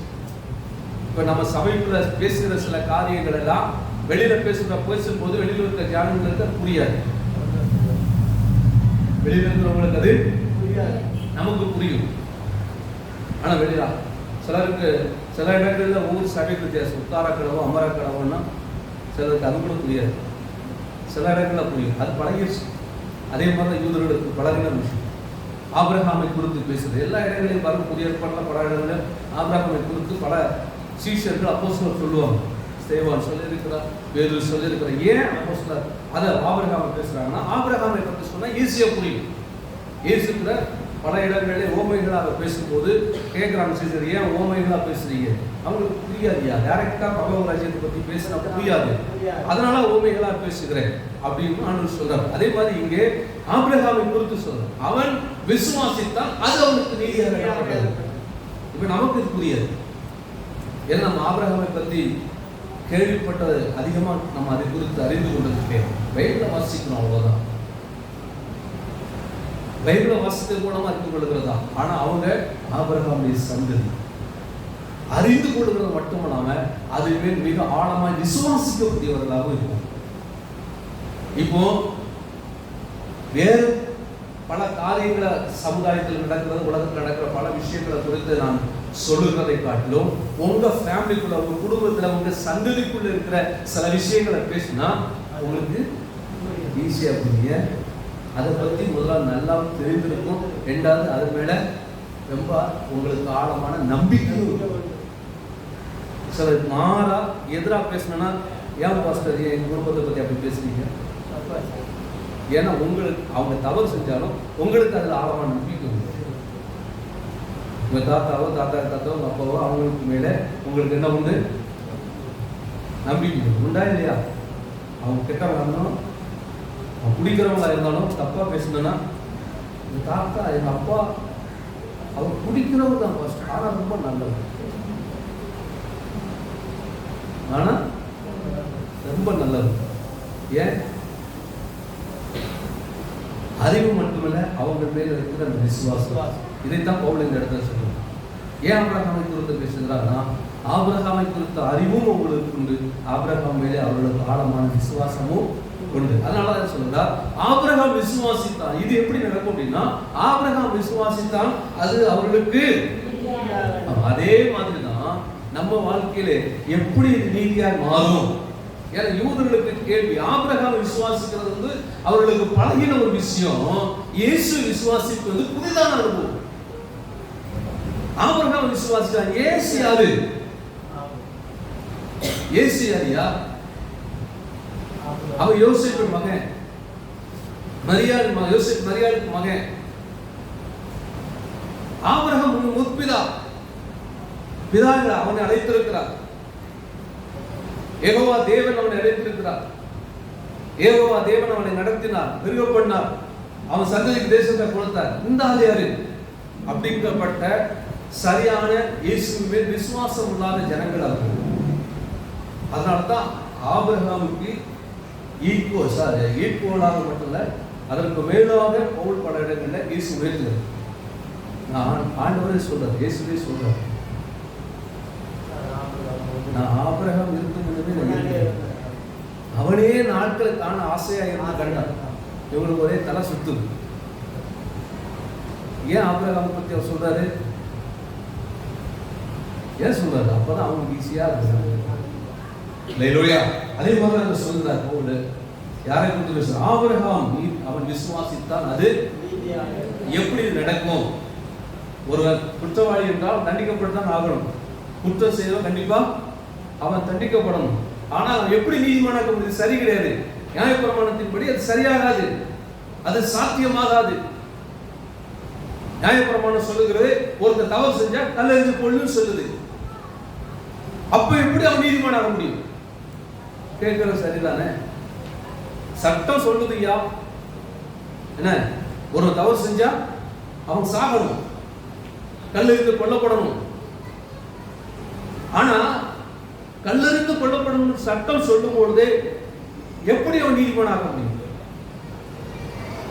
Speaker 1: இப்ப நம்ம சபைக்குள்ள பேசுகிற சில காரியங்கள் எல்லாம் வெளியில பேசும்போது வெளியில இருக்க ஜனங்களுக்கு புரியாது. வெளியில இருக்கிறவங்களுக்கு அது நமக்கு புரியும். ஆனா வெளியில சிலருக்கு சில இடங்கள்ல ஒவ்வொரு சபைக்கு வித்தியாசம். உத்தார கடவோ அமர கடவோன்னா சிலருக்கு அது கூட புரியாது. சில இடங்கள்ல புரியும். அது பழகிடுச்சு. அதே மாதிரி யூதர்களுக்கு பழகின விஷயம். ஆபிரகாமை குறித்து பேசுறது எல்லா இடங்களையும் வரும். புதிய ஏற்பாட்டில் பல இடங்களில் ஆபிரகாமை குறித்து பல சீஷர்கள் அப்போஸ்தலர் சொல்லுவாங்க. ஸ்தேவான் சொல்லியிருக்கிறார், பேதுரு சொல்லியிருக்கிறார். ஏன் அப்போஸ்தலர் அதை ஆபிரகாமை பேசுறாங்கன்னா, ஆபிரகாமை பற்றி சொன்னா ஈஸியா புரியும். இயேசுக்கிற பல இடங்களிலே ஓமைகளாக பேசும்போது கேட்கிறாங்க சீஷர், ஏன் ஓமைகளா பேசுறீங்க? அவங்களுக்கு புரியாதுயா, டைரக்டா பரலோக ராஜ்யத்தை பத்தி பேசினா புரியாது, அதனால ஓமைகளா பேசுகிறேன் அப்படின்னு ஆண்டவர் சொல்றாரு. அதே மாதிரி இங்கே ஆபிரகாமை குறித்து சொல்றார், அவன் விசுவாசித்தான், அது அவனுக்கு நீதியாக எண்ணப்பட்டது. இப்ப நமக்கு இது புரியாது. ஏன்னா நம்ம ஆபிரகாமை பத்தி கேள்விப்பட்டது அதிகமா, நம்ம அதை குறித்து அறிந்து கொண்டிருக்கேன். பைபிளை வாசிக்கணும், அவ்வளவுதான். பைபிளை வாசித்தது மூலமா அறிந்து கொள்ளுகிறதா. ஆனா அவங்க ஆபிரகாமுடைய சந்ததி அறிந்து கொள்ளுகிறது மட்டுமல்லாம அதுவே மிக ஆழமாய் விசுவாசிக்கக்கூடியவர்களாக இருக்கும். இப்போ வேறு பல காரியங்களை சமுதாயத்தில் நடக்கிறது, உலகத்தில் நடக்கிற பல விஷயங்களை குறித்து நான் சொல்லுகிறதை காட்டிலும் உங்க ஃபேமிலிக்குள்ள, உங்க குடும்பத்துல, உங்க சந்ததிக்குள்ள இருக்கிற சில விஷயங்களை பேசினா உங்களுக்கு ஈஸியா புரிய. அதை பத்தி முதல்ல நல்லா தெரிந்திருக்கும். ரெண்டாவது அது மேல ரொம்ப உங்களுக்கு ஆழமான நம்பிக்கையும். சில மாறா எதிராக பேசினா, ஏன் பாஸ்டர் என் குடும்பத்தை பத்தி அப்படி பேசுறீங்க? ஏன்னா உங்களுக்கு அவங்க தவறு செஞ்சாலும் உங்களுக்கு அதுல ஆழமான நம்பிக்கை உண்டு. உங்க தாத்தாவோ உங்க அப்பாவோ அவங்களுக்கு மேல உங்களுக்கு என்ன உண்டு? நம்பிக்கை உண்டா இல்லையா? அவங்க கெட்டவங்க இருந்தாலும், அவங்க குடிக்கிறவங்களா இருந்தாலும், தப்பா பேசினா, எங்க தாத்தா எங்க அப்பா அவர் குடிக்கிறவங்க தான் பாஸ்டர், ஆனா ரொம்ப நல்லது, ஆனா ரொம்ப நல்லது. ஏன்? அறிவு மட்டுமல்ல, அவங்க மேல இருக்கிற அந்த விசுவாசம். இதைத்தான் பவுல் இந்த இடத்துல சொல்லுவாங்க. ஏன் ஆபிரகாமை குறித்து பேசுகிறார்னா, ஆபிரகாமை குறித்த அறிவும் உங்களுக்கு உண்டு. ஆபிரகாம் மேலே அவர்களுக்கு ஆழமான விசுவாசமும் உண்டு. அதனாலதான் சொல்றார் ஆபிரகாம் விசுவாசித்தான். இது எப்படி நடக்கும் அப்படின்னா, ஆபிரகாம் விசுவாசித்தான், அது அவர்களுக்கு. அதே மாதிரிதான் நம்ம வாழ்க்கையில எப்படி நீதியாய் மாறும். ஏன்னா யூதர்களுக்கு கேள்வி, ஆபிரகாம் விசுவாசிக்கிறது வந்து அவர்களுக்கு பழகின ஒரு விஷயம், இயேசு விசுவாசிப்பது புதிதான அனுபவம். ஆபிரகாம் விசுவாசித்தான். இயேசு யாரு? இயேசு யாரியா? அவர் யோசேப்பு மகன், மரியாள் யோசேப்பு மரியாளுக்கு மகன். ஆபிரகாம் முற்பிதா, பிதாங்க அவனை அழைத்திருக்கிறார். யெகோவா தேவன் அவனை அழைத்திருக்கிறார். யெகோவா தேவன் அவனை நடத்தினார், பெருக பண்ணார், அவன் சந்ததிக்கு தேசத்தை கொடுத்தார். இந்த ஆள் யாரு அப்படிங்கப்பட்ட சரியான இயேசுவின் மேல் விசுவாசம் இல்லாத ஜனங்கள் அவர்கள். அதனால்தான் ஆபிரகாமுக்கு ஈக்குவலாக மட்டுமல்ல, அதற்கு மேலாக பவுல் பல இடங்களில் இயேசு உயர்த்துகிறார். நான் ஆண்டவரே சொல்றார், இயேசுவே சொல்றார், நான் ஆபிரகாம் இருக்கும் அவனே நாட்களை காண ஆசையா இருந்த கண்டான். இவங்களுக்கு ஒரே தலை சுத்துது. ஏன் ஆபிரகாம் பத்தி அவர் சொல்றாரு? ஏன் சொல்றாரு? அப்பதான் அவங்களுக்கு ஈஸியா இருக்கு. அதே மாதிரி சொல்றார் பவுல், யாரை குறித்து பேசுற? ஆபிரகாம் அவன் விசுவாசித்தான், அது எப்படி நடக்கும்? ஒருவர் குற்றவாளி என்றால் தண்டிக்கப்பட்டுதான் ஆகணும். குற்றம் செய்யறவன் கண்டிப்பா அவன் தண்டிக்கப்படணும். ஆனா எப்படி நீதிமானாக்க முடியும்? சரி கிடையாது. நியாயப்பிரமாணத்தின்படி அது சரியாகாது, அது சாத்தியமாகாது. நியாயப்பிரமாணம் சொல்லுகிறது ஒருத்தர் தவறு செஞ்சா கல்லெறிஞ்சு கொள்ளுன்னு சொல்லுது. அப்ப எப்படி அவன் நீதிமானாக முடியும்? கேட்கிறது சரிதானே? சட்டம் சொல்லுதுயா என்ன, ஒரு தவறு செஞ்சா அவன் சாகணும், கல்லெறிந்து கொல்லப்படணும். ஆனா கல்லெறிந்து கொல்லப்படணும் சட்டம் சொல்லும் பொழுது எப்படி அவன் நீதிமானாக முடியும்?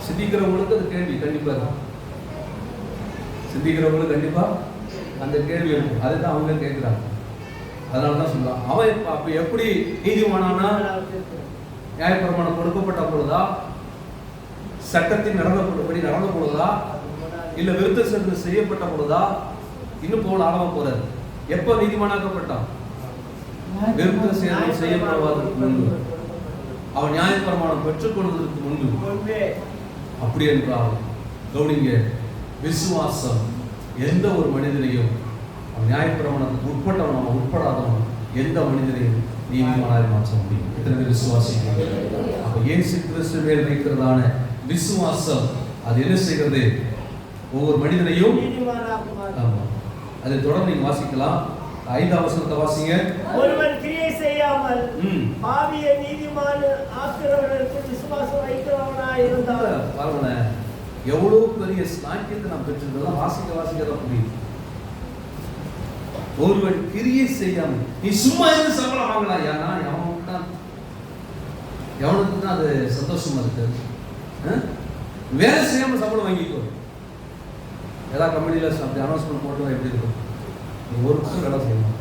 Speaker 1: சிந்திக்கிறவங்களுக்கு அது கேள்வி கண்டிப்பா இருக்கும். சிந்திக்கிறவங்களுக்கு கண்டிப்பா அந்த கேள்வி இருக்கும். அதுதான் அவங்க கேட்கிறாங்க. அதனாலதான் சொல்றான், அவன் அப்ப எப்படி நீதிமானானா? நியாயப்பிரமாணம் கொடுக்கப்பட்ட பொழுதா, சட்டத்தின் நடந்தபடி நடந்த பொழுதா, இல்ல விருத்த சேதனம் செய்யப்பட்ட பொழுதா? இன்னும் போல ஆழமா போறாரு. எப்ப நீதிமானாக்கப்பட்டான்? விருத்த சேதனம் செய்யப்படுவதற்கு முன்பு, அவன் நியாயப்பிரமாணம் பெற்றுக் கொள்வதற்கு முன்பு. அப்படி என்றால் கவனிங்க, விசுவாசம் எந்த ஒரு மனிதனையும், நியாயப்பிரமாணத்துக்கு உட்பட்டவன் அவன் உட்படாதவன் எந்த மனிதனையும் நீதிமானாய் மாற்ற முடியும். எத்தனை விசுவாசிகள்? அப்ப இயேசு கிறிஸ்து மேல் வைக்கிறதான விசுவாசம் அது என்ன செய்கிறது? ஒவ்வொரு மனிதனையும். அதை தொடர்ந்து நீங்க வாசிக்கலாம். 5ஆம் வசனத்தை வாசிங்க.
Speaker 3: ஒருவன் கிரியை செய்யாமல் பாவியை நீதிமான் ஆக்குகிறவனுக்கு விசுவாசம் வைக்கிறவனாய் இருந்தால்.
Speaker 1: பாருங்க, எவ்வளவு பெரிய ஸ்நாக்கியத்தை நாம் பெற்றிருந்தோம். வாசிக்க தான் புரியுது. ஒருவன் கிரியை செய்யாமல், நீ சும்மா இருந்து சம்பளம் வாங்கலாம். ஏன்னா எவனுக்கு தான் அது சந்தோஷமா இருக்கு. வேலை செய்யாம சம்பளம் வாங்கிக்கோ. ஏதாவது கம்பெனியில அப்படி அனௌன்ஸ்மெண்ட் போட்டு எப்படி இருக்கும்? நீ ஒரு வருஷம் வேலை செய்யணும்,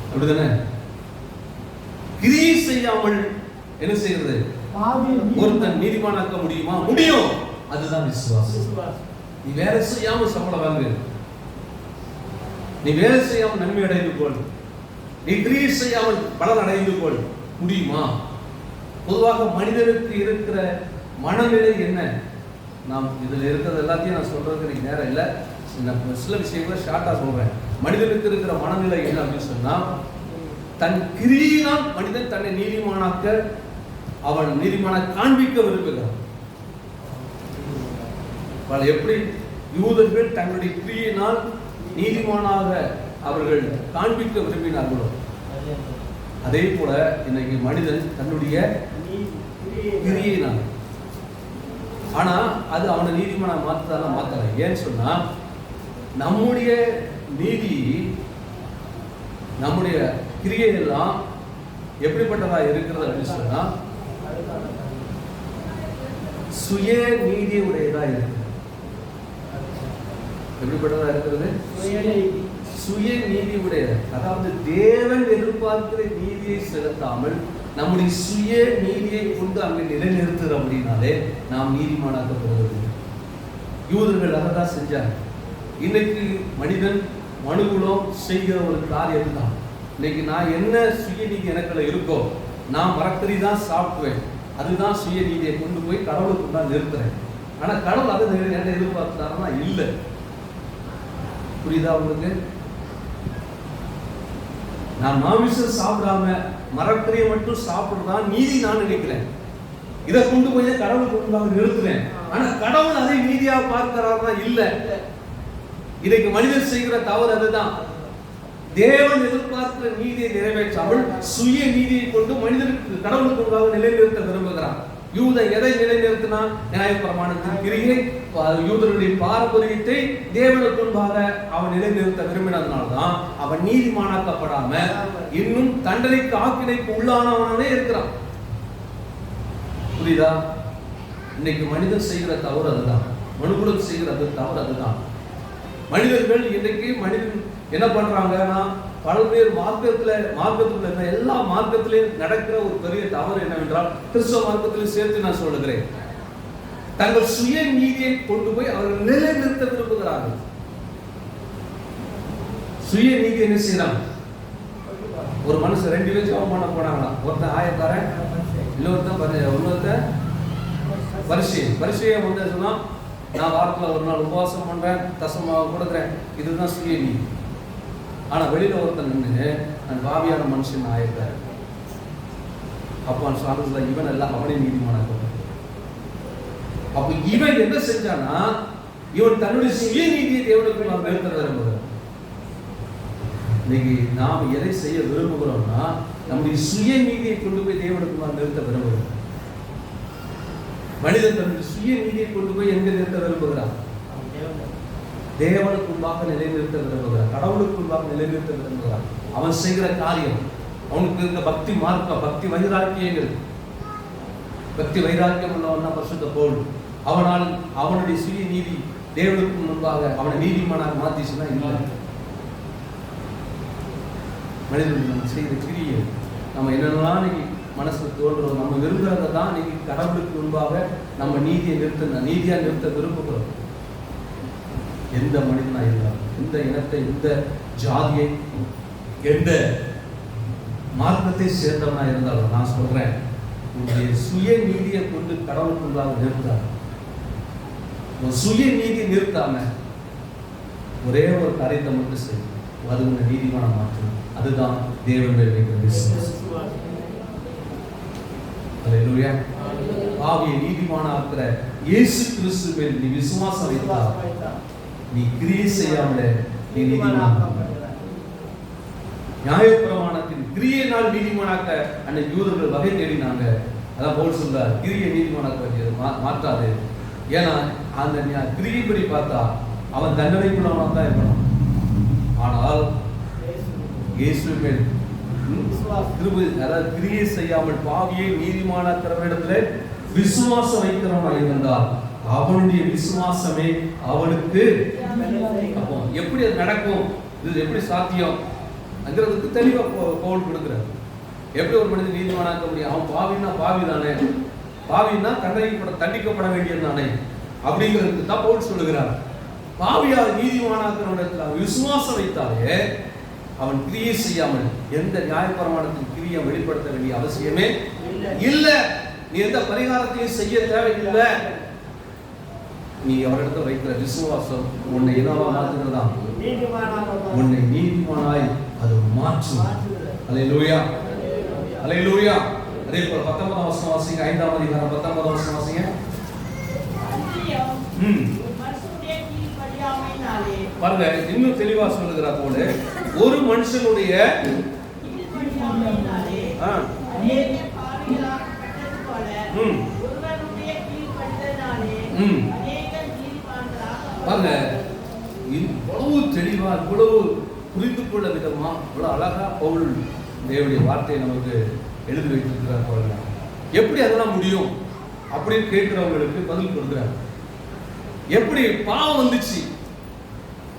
Speaker 1: அப்படிதானே? கிரியை செய்யாமல் என்ன செய்யறது? ஒருத்தன் நீதிமானாக்க முடியுமா? முடியும். அதுதான் விசுவாசம். நீ வேலை செய்யாம சம்பளம் வாங்கு, நீ வேலை செய்யாமல் நன்மை அடைந்து கொள், நீ கிரியை செய்யாமல் பலன் அடைந்து கொள். முடியுமா? பொதுவாக மனிதனுக்கு இருக்கிற மனநிலை என்ன? நாம் இதில் இருக்கிறது எல்லாத்தையும் நான் சொல்றதுக்கு எனக்கு நேரம் இல்லை. சில விஷயங்களை ஷார்ட்டா சொல்றேன். மனிதனுக்கு இருக்கிற மனநிலை என்ன அப்படின்னு சொன்னா, தன் கிரியினால் மனிதன் தன்னை நீதிமானாக்க, அவன் நீதிமான காண்பிக்க விரும்புகிறான். எப்படி யூதர்கள் தங்களுடைய கிரியினால் நீதிமானாக அவர்கள் காண்பிக்க விரும்பினார்களோ, அதே போல இன்னைக்கு மனிதன் தன்னுடைய கிரியினால். ஆனா அது அவனை நீதிமானா மாத்தல. ஏன்னு சொன்னா, நம்முடைய நீதி, நம்முடைய கிரியை எல்லாம் எப்படிப்பட்டதா இருக்கிறது அப்படின்னு சொன்னா, சுய நீதி உடையதா இருக்கு. எப்படிப்பட்டதா இருக்கிறது?
Speaker 3: சுயநீதி.
Speaker 1: சுய நீதி உடைய, அதாவது தேவன் எதிர்பார்க்கிற நீதியை செலுத்தாமல் நம்முடைய சுய நீதியை கொண்டு அங்கே நிலைநிறுத்துற அப்படின்னாலே நாம் நீதிமானாக்கப்படுவது. யூதர்கள் அதை தான் செஞ்சாங்க. இன்னைக்கு மனிதன் மனுகுலம் செய்கிற ஒரு காரியம் தான். இன்னைக்கு நான் என்ன சுய நீதி எனக்குள்ள இருக்கோ, நான் மரக்கறி தான் சாப்பிடுவேன், அதுதான் சுய நீதியை கொண்டு போய் கடவுளுக்கு தான் நிறுத்துறேன். ஆனா கடவுள் அதை என்ன எதிர்பார்க்கிறாருன்னா இல்லை. புரியுதா உங்களுக்கு? நான் மாமிசம் சாப்பிடாம மரக்கறியை மட்டும் சாப்பிடுறதான் நீதி நான் நினைக்கிறேன். இதை கொண்டு போய் கடவுளுக்கு கொண்டு நிறுத்துறேன். ஆனா கடவுள் அதை நீதியா பார்க்கிறாருன்னா இல்ல. இன்னைக்கு மனிதன் செய்கிற தவறு அதுதான். தேவன் எதிர்பார்க்கிற நீதியை நிறைவேற்றாமல் சுய நீதியை கொண்டு மனிதனுக்கு கடவுளுக்கு உண்டாக நிலைநிறுத்த விரும்புகிறான். யூதன் எதை நிலைநிறுத்தினா? நியாயப்பிரமாணத்தின் கிரியை, யூதருடைய பாரம்பரியத்தை தேவனுக்கு முன்பாக அவன் நிலைநிறுத்த விரும்பினதுனால்தான் அவன் நீதிமானாக்கப்படாம இன்னும் தண்டனைக்கு ஆக்கினைக்கு உள்ளானவனே இருக்கிறான். புரியுதா? இன்னைக்கு மனிதன் செய்கிற தவறு அதுதான். மனுக்குலம் செய்கிறது தவறு அதுதான். மனிதர்கள் இன்னைக்கு மனிதன் என்ன பண்றாங்கன்னா, பல்வேறு மார்க்கத்துல எல்லா மார்க்கத்திலையும் நடக்கிற ஒரு பெரிய தவறு என்னவென்றால், கிறிஸ்தவ மார்க்கத்திலும் சேர்த்து நான் சொல்லுகிறேன், தங்கள் சுய நீதியை கொண்டு போய் அவர்கள் நிலைநிறுத்த விரும்புகிறார்கள். சுய நீதி என்ன செய்யறாங்க? ஒரு மனுஷன் 2 பேர் ஜெபம் பண்ண போனாங்களா, ஒருத்தன் ஆயக்காரன், இன்னொருத்தன் பரிசையை வந்து சொன்னா, நான் வாரத்தில் ஒரு நாள் உபவாசம் பண்றேன், தசமாக கொடுக்குறேன், இதுதான் சுய நீதி. ஆனா வெளியில ஒருத்தன் நின்று நான் பாவியான மனுஷன் ஆயிருக்காரு. அப்போ சாமி இவன் எல்லாம் அவனே நீதிமானாக்க. அப்ப இவன் என்ன செஞ்சானா, இவன் தன்னுடைய சுய நீதியை தேவனுக்கு நாம் நிறுத்த விரும்புகிறோம். இன்னைக்கு நாம் எதை செய்ய விரும்புகிறோம்னா, நம்முடைய சுய நீதியை கொண்டு போய் தேவனுக்கு நாம் நிறுத்த விரும்புகிறோம். மனிதன் தன்னுடைய சுய நீதியை கொண்டு போய் எங்க நிறுத்த விரும்புகிறான்? தேவனுக்கு முன்பாக நிலைநிறுத்த விரும்புகிறான், கடவுளுக்கு முன்பாக நிலைநிறுத்த விரும்புகிறான். அவன் செய்கிற காரியம், அவனுக்கு இருந்த பக்தி மார்க்கம், பக்தி வைராக்கியங்கள், பக்தி வைராக்கியம் உள்ளவன் தான் பரிசுத்த பவுல். அவனால் அவனுடைய சுய நீதி தேவனுக்கு முன்பாக அவனை நீதிமானாக மாத்திச்சுன்னா இல்லை. மனிதர்கள் நம்ம செய்கிற கிரியை, நம்ம என்னென்னலாம் இன்னைக்கு மனசுல தோன்றோம், நம்ம விரும்புறதை தான் இன்னைக்கு கடவுளுக்கு முன்பாக நம்ம நீதியா நிறுத்த விரும்புகிறோம். எந்த மனிதனா இருந்தாலும், எந்த இனத்தை, எந்த ஜாதியை, எந்த மார்க்கத்தை சேர்ந்தவனா இருந்தாலும், நான் சொல்றேன், உங்களுடைய சுய நீதியை கொண்டு கடவுளுக்கு முன்பாக நிறுத்தாம, சுய நீதி நிறுத்தாம ஒரே ஒரு காரியத்தை மட்டும் செய்யும், அது உங்க நீதிமான மாற்றம். அதுதான் தேவனுடைய வைக்கிற விசுவாசம். அல்லேலூயா. ஆவியை நீதிமான ஆக்குற இயேசு கிறிஸ்து மேல் நீ விசுவாசம் வைத்தால், நீ கிரியை செய்யாமலே நீ நீதிமானாக்க. நியாயப்பிரமாணத்தின் கிரியையினால் நீதிமானாக்க அன்னைக்கு யூதர்கள் வகை தேடினாங்க. அதான் பவுல் சொல்றார், கிரியை நீதிமானாக்க வேண்டியது மாற்றாது. ஏன்னா அந்த கிரியைப்படி பார்த்தா அவன் தண்டனைக்குள்ளவனா தான் இருக்கணும். ஆனால் இயேசு மேல் அதாவது கிரியை செய்யாமல் பாவியை நீதிமானாக்கிறவனிடத்துல விசுவாசம் வைக்கிறவனா இருந்தால் அவனுடைய விசுவாசமே அவனுக்கு. அப்போ எப்படி அது நடக்கும், இது எப்படி சாத்தியம் அங்கிறதுக்கு தெளிவா பவுல் கொடுக்கிறார். எப்படி ஒரு மனிதன் நீதிமானாக்க முடியும்? அவன் பாவின்னா பாவி தானே, பாவின்னா தண்டிக்கப்பட வேண்டியது தானே அப்படிங்கிறதுக்கு தான் பவுல் சொல்லுகிறார். பாவியால் நீதிமானாக்கிறவனிடத்துல விசுவாசம் வைத்தாலே அவன் கிரியை செய்யாமல் எந்த நியாயப்பிரமாணத்தின் கிரியை வெளிப்படுத்த வேண்டிய அவசியமே இல்லை. நீ எந்த பரிகாரத்தையும் செய்ய தேவையில்லை. நீ அவரிடத்தில் வைக்கிற விசுவாசம் உன்னை என்னவா மாற்றுகிறதா? உன்னை நீதிமானாய் அது மாற்றும். அல்லேலூயா, அல்லேலூயா. அதே போல 19ஆம் வசனம் வாசிங்க, 5ஆம் அதிகாரம் 19ஆம் வசனம் வாசிங்க. பாருங்க, இன்னும் தெளிவா சொல்லுகிறார் போல, ஒரு மனுஷனுடைய பாருங்க, இவ்வளவு தெளிவா, இவ்வளவு புரிந்து கொள்ள விதமா, இவ்வளவு அழகா பவுல் தேவனுடைய வார்த்தையை நமக்கு எழுதி வைத்திருக்கிறார் போல. எப்படி அதெல்லாம் முடியும் அப்படின்னு கேட்கிறவங்களுக்கு பதில் கொடுக்கிறார். எப்படி பாவம் வந்துச்சு,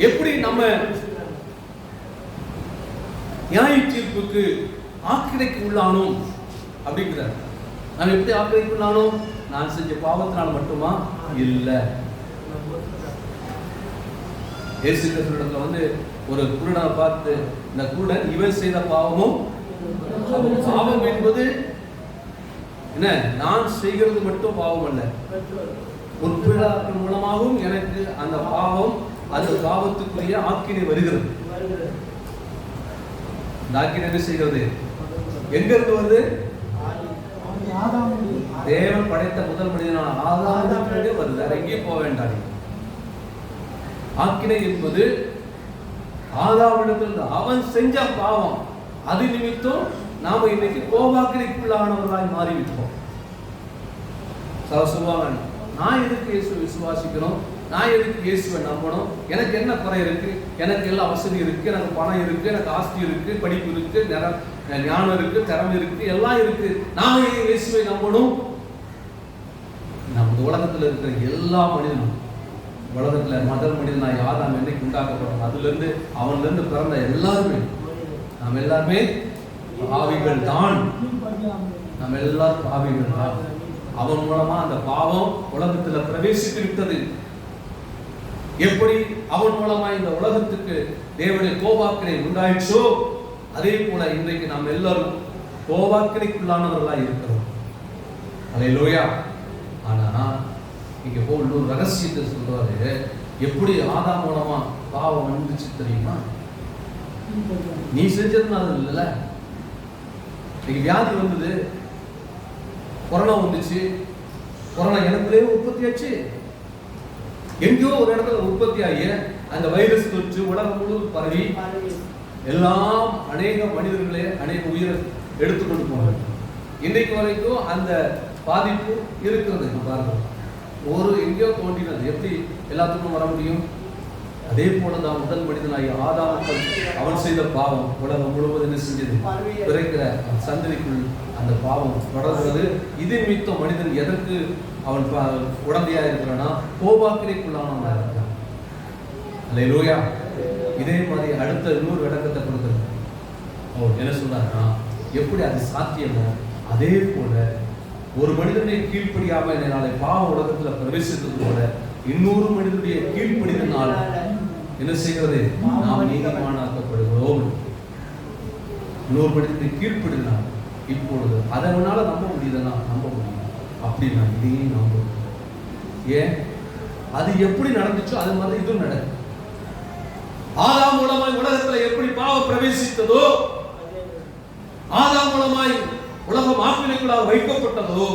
Speaker 1: எப்படி நம்ம நியாய தீர்ப்புக்கு ஆக்கினைக்கு உள்ளானோம் அப்படிங்கிறார். நான் எப்படி ஆக்கினைக்கு உள்ளானோம்? நான் செஞ்ச பாவத்தினால் மட்டுமா? இல்ல. இயேசு கிறிஸ்துவிடத்துல வந்து ஒரு குருடனை பார்த்து, இந்த குருடன் இவன் செய்த பாவமும், பாவம் என்பது என்ன, நான் செய்கிறது மட்டும் பாவம் அல்ல, முற்பிதாக்கள் மூலமாகவும் எனக்கு அந்த பாவம், அந்த பாவத்துக்குரிய ஆக்கினை வருகிறது. இந்த ஆக்கினை என்ன செய்கிறது? எங்க இருந்து வருது? தேவன் படைத்த முதல் மனிதனான ஆதாமிலிருந்தே வருது. வேற எங்கேயும் போக வேண்டாம். ஆக்கினை என்பது ஆதாமிடத்திலிருந்து அவன் செஞ்ச பாவம், அது நிமித்தம் நாம இன்னைக்கு கோபாக்கினைக்குள்ளானவர்களாய் மாறிவிட்டோம். சொல்லுவாங்க, நான் எதுக்கு இயேசுவை விசுவாசிக்கணும், நான் எதுக்கு இயேசுவை நம்பணும், எனக்கு என்ன குறை இருக்கு, எனக்கு எல்லா வசதி இருக்கு, எனக்கு பணம் இருக்கு, எனக்கு ஆஸ்தி இருக்கு, படிப்பு இருக்கு, ஞானம் இருக்கு, திறமை இருக்கு, எல்லாம் இருக்கு, நாம இயேசுவை நம்பணும். நம்ம உலகத்துல இருக்கிற எல்லா மனிதனும், உலகத்துல முதல் மனிதனாய் ஆதாம் என்னைக்கு உண்டாக்கப்பட்டோம், அதுல இருந்து அவன்ல இருந்து பிறந்த எல்லாருமே, நாம் எல்லாருமே பாவிகள் தான். நம்ம எல்லாரும் பாவிகள் தான். அவன் மூலமா அந்த பாவம் உலகத்துல பிரவேசித்து விட்டது. எப்படி அவன் மூலமா இந்த உலகத்துக்கு தேவனுடைய கோபாக்கினை உண்டாயிற்றோ, அதே போல இன்றைக்கு நாம் எல்லாரும் கோபாக்கினைக்குள்ளானவர்களாய் இருக்கிறோம். அல்லேலூயா. ஆனா இங்க போல் இன்னொரு ரகசியத்தை சொல்றாரு. எப்படி ஆதாம் மூலமா பாவம் வந்துச்சு தெரியுமா? நீ செஞ்சதுனால இல்ல. இன்னைக்கு வியாதி வந்தது, கொரோனா வந்துச்சு, கொரோனா எனக்குள்ளே உற்பத்தி ஆச்சு. எங்கேயோ ஒரு இடத்துல உற்பத்தி ஆகி அந்த வைரஸ் தொற்று உலகம் முழுவதும் பரவி எல்லாம் அநேக மனிதர்களே அநேக உயிரை எடுத்துக்கொண்டு போனாங்க. இன்றைக்கு வரைக்கும் அந்த பாதிப்பு இருக்கிறது. பாருங்க, ஒரு எங்கேயோ தோன்றினது எப்படி எல்லாத்துக்கும் வர முடியும்? அதே போலதான் முதல் மனிதனாகி ஆதாமுக்கு அவன் செய்த பாவம் உலகம் முழுவதும் என்ன செஞ்சது? பிறக்கிற சந்ததிக்குள் அந்த பாவம் தொடர்கிறது. இது நிமித்தம் மனிதன் எதற்கு அவன் உடந்தையா இருக்கிறான்னா கோபாக்கினைக்குள்ளானவனா இருக்கிறான். அல்லேலூயா. இதே மாதிரி அடுத்த இன்னொரு விளக்கத்தை கொடுக்குறது. அவர் என்ன சொல்றாருன்னா, எப்படி அது சாத்தியமோ அதே போல ஒரு மனிதனை கீழ்ப்படியாம நாளை பாவ உலகத்துல பிரவேசித்தது போல இன்னொரு மனிதனுடைய கீழ்ப்படிதனால் என்ன செய்கிறது? நாம் நீதிமானாக்கப்படுகிறோம். இன்னொரு மனிதனுடைய கீழ்ப்படிதனால் இப்பொழுது அதனால நம்ப முடியுதுன்னா நம்ப முடியும். அப்படின்னா இதையும் நம்ப. ஏன்? அது எப்படி நடந்துச்சோ அது மாதிரி இதுவும் நடக்கும். ஆதாம் மூலமாய் உலகத்துல எப்படி பாவம் பிரவேசித்ததோ, ஆதாம் மூலமாய் உலகம் ஆக்கினைக்குள்ளாக வைக்கப்பட்டதோ,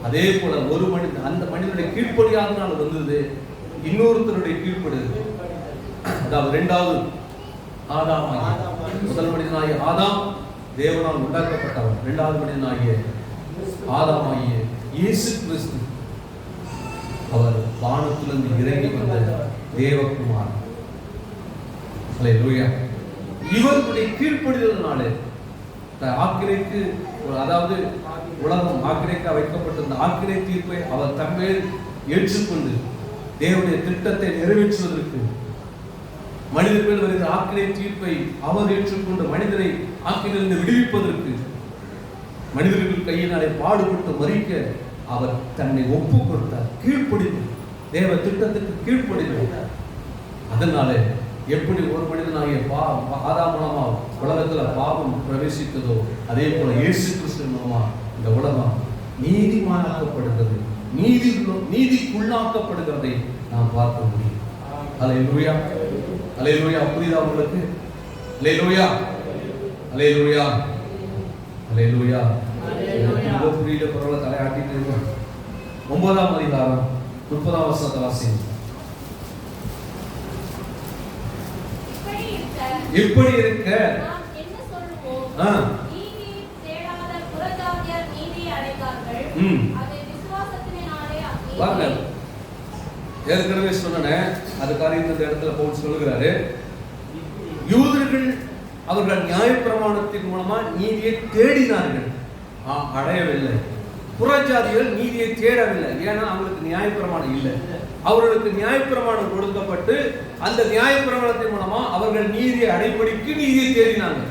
Speaker 1: அதே போல ஒரு மனிதன் அந்த மனிதனுடைய கீழ்ப்படியாதனால் வந்தது இன்னொருத்தருடைய கீழ்ப்படுது. அதாவது இரண்டாவது ஆதாம், முதல் மனிதனாகிய ஆதாம் தேவனால் உண்டாக்கப்பட்டவன். இரண்டாவது மனிதனாகிய ஆதாமாகிய இயேசு கிறிஸ்து அவர் வானத்திலிருந்து இறங்கி வந்த தேவகுமார். அல்லேலூயா. இவருடைய கீழ்ப்படிதலினாலே ஆக்கினைக்கு, அதாவது உலகம் ஆக்கினைக்கு வைக்கப்பட்டிருந்த ஆக்கினை தீர்ப்பை அவர் தம்மேல் ஏற்றுக்கொண்டு தேவனுடைய திட்டத்தை நிறைவேற்றுவதற்கு, மனிதர் மேல் வருகிற ஆக்கினை தீர்ப்பை அவர் ஏற்றுக்கொண்டு மனிதனை ஆக்கினிலிருந்து விடுவிப்பதற்கு, மனிதர்கள் கையினாலே பாடுபட்டு மறிக்க அவர் தன்னை ஒப்பு கொடுத்தார். கீழ்ப்படிந்து தேவ திட்டத்துக்கு கீழ்ப்படிந்தார். அதனால எப்படி ஒரு மனிதனாகிய ஆதாம் மூலமா உலகத்துல பாவம் பிரவேசித்ததோ அதே போல இயேசு கிறிஸ்து மூலமா இந்த உலகம் நீதிமானாக்கப்படுகிறது, நீதிக்குள்ளாக்கப்படுகிறதை நாம் பார்க்க முடியும். அல்லேலூயா. அல்லேலூயா. புரியுதா உங்களுக்கு? அல்லேலூயா. அல்லேலூயா. அல்லேலூயா. புரியல, பரவாயில்ல, தலையாட்டிட்டு இருக்கோம். 9ஆம் அதிகாரம் 30ஆம் வசனத்தை வாசிங்க. இப்படி இருக்க
Speaker 2: நாம் என்ன சொல்லுவோம்? நீதி தேடாத புறஜாதியார் நீதியை அடைந்தார்கள். அதை விசுவாசத்தினாலே
Speaker 1: பாருங்க, ஏற்கனவே சொன்னேன் அது காரியம் இந்த இடத்துல பவுல் சொல்லுகிறாரு. யூதர்கள் அவர்கள் நியாயப்பிரமாணத்தின் மூலமா நீதியை தேடினார்கள், அடையவில்லை. புறஜாதிகள் நீதியை தேடவில்லை. ஏன்னா அவங்களுக்கு நியாயப்பிரமாணம் இல்லை. அவர்களுக்கு நியாயப்பிரமாணம் கொடுக்கப்பட்டு அந்த நியாயப்பிரமாணத்தின் மூலமா அவர்கள் நீதியை அடைபடிக்கு நீதியை தேடினாங்க.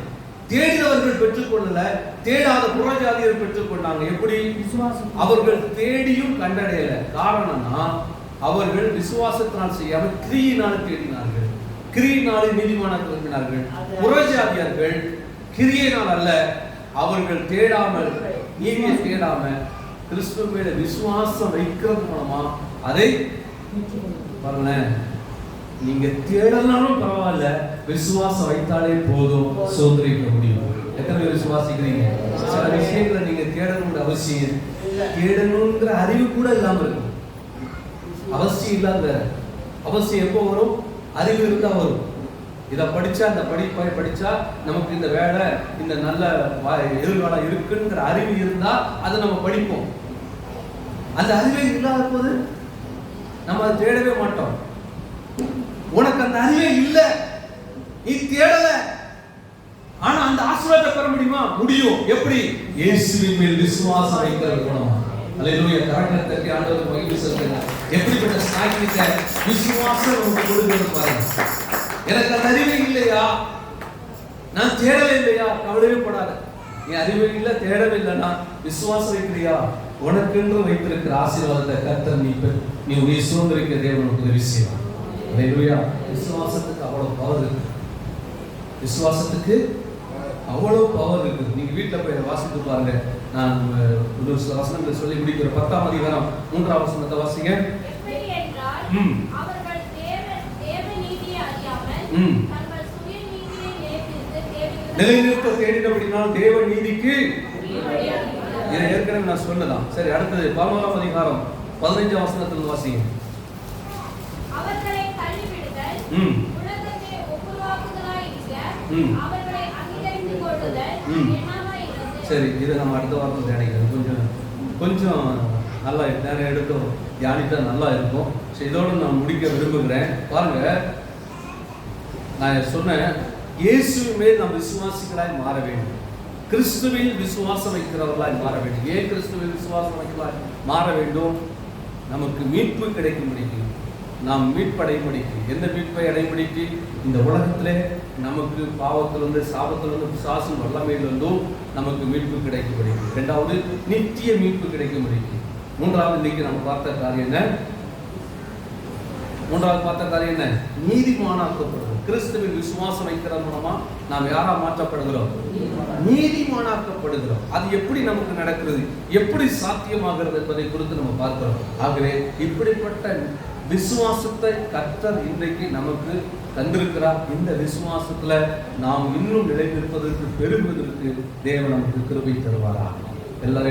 Speaker 1: தேடினவர்கள் பெற்றுக்கொள்ளல, தேடாத புறஜாதியர் பெற்றுக்கொண்டாங்க. எப்படி? அவர்கள் தேடியும் கண்டடையல. காரணம்னா அவர்கள் விசுவாசத்தினால் செய்யாமல் கிரியினால் தேடினார்கள். கிரியினாலே நீதிமானாக விரும்பினார்கள். புறஜாதியர்கள் கிரியினால் அல்ல, அவர்கள் தேடாமல், நீதியை தேடாம கிறிஸ்துவ மேல விசுவாசம் வைக்கிறது மூலமா அதை பாருங்களேன். நீங்க தேடனாலும் பரவாயில்ல, விசுவாசம் வைத்தாலே போதும், சுதந்திரிக்க முடியும். எத்தனை பேர் விசுவாசிக்கிறீங்க? சில விஷயங்களை நீங்க தேடணும்ன்ற அவசியம், தேடணுங்கிற அறிவு கூட இல்லாம இருக்கும். அவசியம் இல்லாத அவசியம் எப்போ வரும்? அறிவு இருந்தா வரும். இதை படிச்சா, இந்த படிப்பை படிச்சா நமக்கு இந்த வேலை, இந்த நல்ல எதிர்காலம் இருக்குங்கிற அறிவு இருந்தா அதை நம்ம படிப்போம். அந்த அறிவே இல்லாத போது நம்ம அதை தேடவே மாட்டோம். உனக்கு அந்த அறிவே இல்லை, நீ தேடல, ஆனா அந்த ஆசீர்வாதத்தை பெற முடியுமா? முடியும். எப்படி? இயேசுவின் மேல் விசுவாசம் வைக்கிறது மூலமா. அல்லேலூயா. கரங்கத்தட்டி ஆண்டவருக்கு மகிமை செலுத்துங்க. எப்படிப்பட்ட சாக்கியத்தை விசுவாசம் நமக்கு கொடுக்கிறது பாருங்க. எனக்கு அந்த அறிவே இல்லையா, நான் தேடவே இல்லையா, கவலையே படாத. நீ அறிவே இல்லை, தேடவே இல்லைன்னா விசுவாசம் வைக்கிறியா, உனக்கென்று வைத்திருக்கிற ஆசீர்வாதத்தை கர்த்தர் நீ உன்னை சுதந்திரிக்க தேவனுக்கு உதவி செய்வார். அல்லேலூயா. விசுவாசத்துக்கு அவ்வளவு பவர் இருக்கு. விசுவாசத்துக்கு அவ்வளவு பவர் இருக்கு. நீங்க வீட்டுல போய் வாசித்து பாருங்க. நான் ஒரு சில வசனங்களை சொல்லி முடிக்கிற 10ஆம் அதிகாரம் 3ஆம் வசனத்தை வாசிங்க.
Speaker 2: அவர்கள் தேவ நீதியை அறியாமல் தங்கள் சுய நீதியை
Speaker 1: நிலைநிறுத்த தேடினபடினால் தேவ நீதிக்கு இதை ஏற்கனவே நான் சொன்னதான். சரி, அடுத்தது 11ஆம் அதிகாரம் 15ஆம் வசனத்தில் வாசிங்க.
Speaker 2: அவர்களை தள்ளிவிடுதல், உலகத்தை ஒப்புரவாக்குதலாய் இருக்க அவர்களை அங்கீகரித்துக் கொள்ளுதல் என்னமாய் இருக்கிறது.
Speaker 1: சரி, இதை நம்ம அடுத்த வாரத்தில் தியானிக்கிறோம். கொஞ்சம் நல்லா நேரம் எடுத்தோம், தியானித்தா நல்லா இருக்கும். சரி, இதோடு நான் முடிக்க விரும்புகிறேன். பாருங்க, நான் சொன்னேன், இயேசுவின் மேல் நாம் விசுவாசிகளாய் மாற வேண்டும். கிறிஸ்துவில் விசுவாசம் வைக்கிறவர்களாய் மாற வேண்டும். ஏன் கிறிஸ்துவில் விசுவாசம் வைக்கலாய் மாற வேண்டும்? நமக்கு மீட்பு கிடைக்கும்படிக்கு, நாம் மீட்படையும்படிக்கு. எந்த மீட்பை அடையும்படிக்கு? இந்த உலகத்திலே நமக்கு பாவத்திலிருந்து, சாபத்திலிருந்து, பிசாசின் வல்லமையிலிருந்தும் நமக்கு மீட்பு கிடைக்கும்படிக்கு. இரண்டாவது, நித்திய மீட்பு கிடைக்கும்படிக்கு. மூன்றாவது, இன்னைக்கு நம்ம பார்த்த காரியம் என்ன? நீதிமானாக்கப்படுகிறோம். கிறிஸ்துவின் விசுவாசம் வைக்கிறது மூலமா நாம் யாரா மாற்றப்படுகிறோம்? நீதிமானாக்கப்படுகிறோம். அது எப்படி நமக்கு நடக்கிறது, எப்படி சாத்தியமாகிறது என்பதை குறித்து நம்ம பார்க்கிறோம். ஆகவே இப்படிப்பட்ட விசுவாசத்தை கர்த்தர் இன்றைக்கு நமக்கு தந்திருக்கிறார். இந்த விசுவாசத்துல நாம் இன்னும் நிலைநிற்பதற்கு, பெருகுவதற்கு தேவன் நமக்கு கிருபை தருவாரா? எல்லாரும்